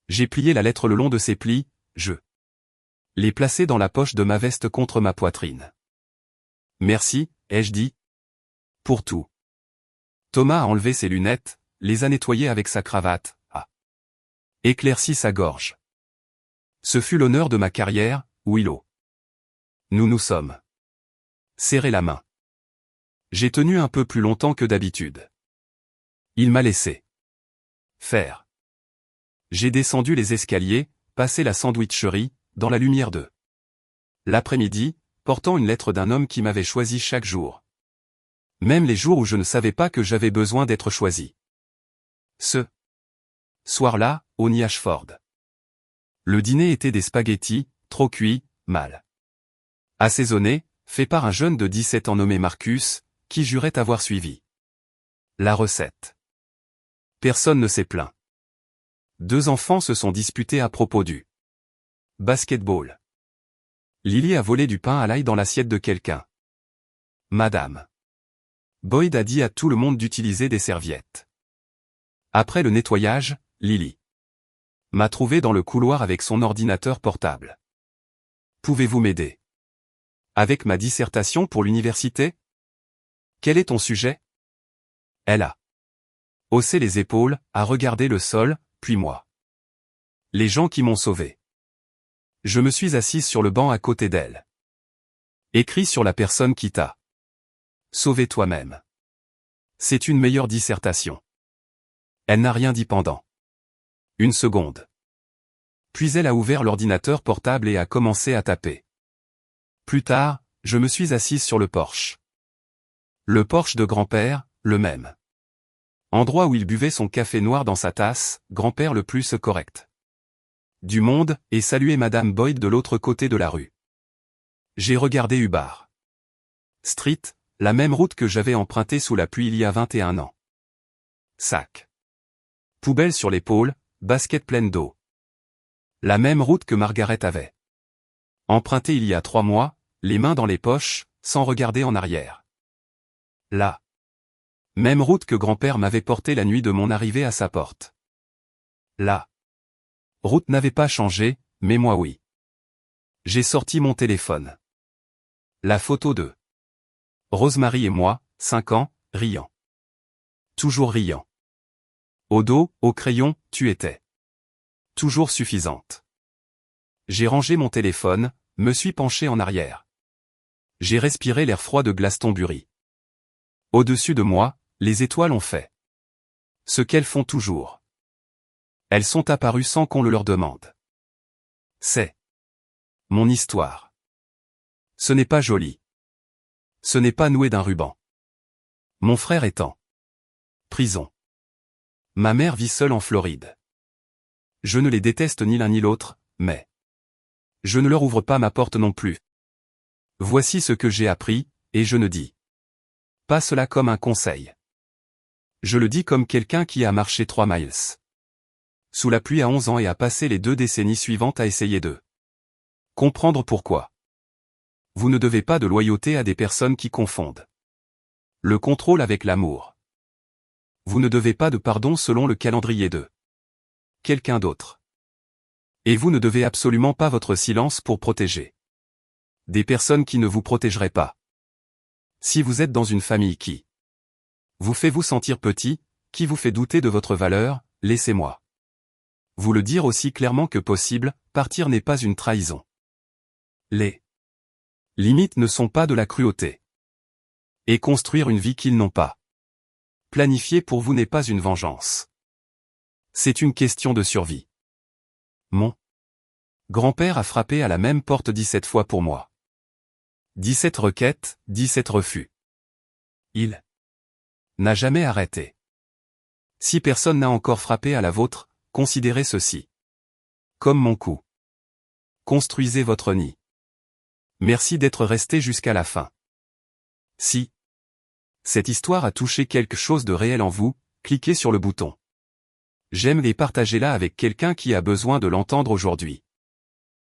J'ai plié la lettre le long de ses plis, je l'ai placée dans la poche de ma veste contre ma poitrine. Merci, ai-je dit. Pour tout. Thomas a enlevé ses lunettes, les a nettoyées avec sa cravate, a éclairci sa gorge. Ce fut l'honneur de ma carrière, Willow. Nous nous sommes serré la main. J'ai tenu un peu plus longtemps que d'habitude. Il m'a laissé faire. J'ai descendu les escaliers, passé la sandwicherie, dans la lumière de l'après-midi, portant une lettre d'un homme qui m'avait choisi chaque jour. Même les jours où je ne savais pas que j'avais besoin d'être choisi. Ce soir-là, au Ashford. Le dîner était des spaghettis, trop cuits, mal assaisonnés, faits par un jeune de 17 ans nommé Marcus, qui jurait avoir suivi la recette. Personne ne s'est plaint. 2 enfants se sont disputés à propos du basketball. Lily a volé du pain à l'ail dans l'assiette de quelqu'un. Madame Boyd a dit à tout le monde d'utiliser des serviettes. Après le nettoyage, Lily m'a trouvé dans le couloir avec son ordinateur portable. Pouvez-vous m'aider? Avec ma dissertation pour l'université? Quel est ton sujet? Elle a haussé les épaules, a regardé le sol, puis moi. Les gens qui m'ont sauvé. Je me suis assise sur le banc à côté d'elle. Écris sur la personne qui t'a sauvé toi-même. C'est une meilleure dissertation. Elle n'a rien dit pendant une seconde. Puis elle a ouvert l'ordinateur portable et a commencé à taper. Plus tard, je me suis assise sur le porche. Le porche de grand-père, le même endroit où il buvait son café noir dans sa tasse, grand-père le plus correct du monde, et salué Madame Boyd de l'autre côté de la rue. J'ai regardé Hubbard Street, la même route que j'avais empruntée sous la pluie il y a 21 ans. Sac. Poubelle sur l'épaule, basket pleine d'eau. La même route que Margaret avait empruntée il y a 3 mois, les mains dans les poches, sans regarder en arrière. La même route que grand-père m'avait portée la nuit de mon arrivée à sa porte. La route n'avait pas changé, mais moi oui. J'ai sorti mon téléphone. La photo de Rosemary et moi, 5 ans, riant. Toujours riant. Au dos, au crayon, tu étais toujours suffisante. J'ai rangé mon téléphone, me suis penché en arrière. J'ai respiré l'air froid de Glastonbury. Au-dessus de moi, les étoiles ont fait ce qu'elles font toujours. Elles sont apparues sans qu'on le leur demande. C'est mon histoire. Ce n'est pas joli. Ce n'est pas noué d'un ruban. Mon frère est en prison. Ma mère vit seule en Floride. Je ne les déteste ni l'un ni l'autre, mais je ne leur ouvre pas ma porte non plus. Voici ce que j'ai appris, et je ne dis pas cela comme un conseil. Je le dis comme quelqu'un qui a marché 3 miles sous la pluie à 11 ans et a passé les 2 décennies suivantes à essayer de comprendre pourquoi. Vous ne devez pas de loyauté à des personnes qui confondent le contrôle avec l'amour. Vous ne devez pas de pardon selon le calendrier de quelqu'un d'autre. Et vous ne devez absolument pas votre silence pour protéger des personnes qui ne vous protégeraient pas. Si vous êtes dans une famille qui vous fait vous sentir petit, qui vous fait douter de votre valeur, laissez-moi vous le dire aussi clairement que possible, partir n'est pas une trahison. Les limites ne sont pas de la cruauté. Et construire une vie qu'ils n'ont pas planifiée pour vous n'est pas une vengeance. C'est une question de survie. Mon grand-père a frappé à la même porte 17 fois pour moi. 17 requêtes, 17 refus. Il n'a jamais arrêté. Si personne n'a encore frappé à la vôtre, considérez ceci comme mon coup. Construisez votre nid. Merci d'être resté jusqu'à la fin. Si cette histoire a touché quelque chose de réel en vous, cliquez sur le bouton j'aime et partagez-la avec quelqu'un qui a besoin de l'entendre aujourd'hui.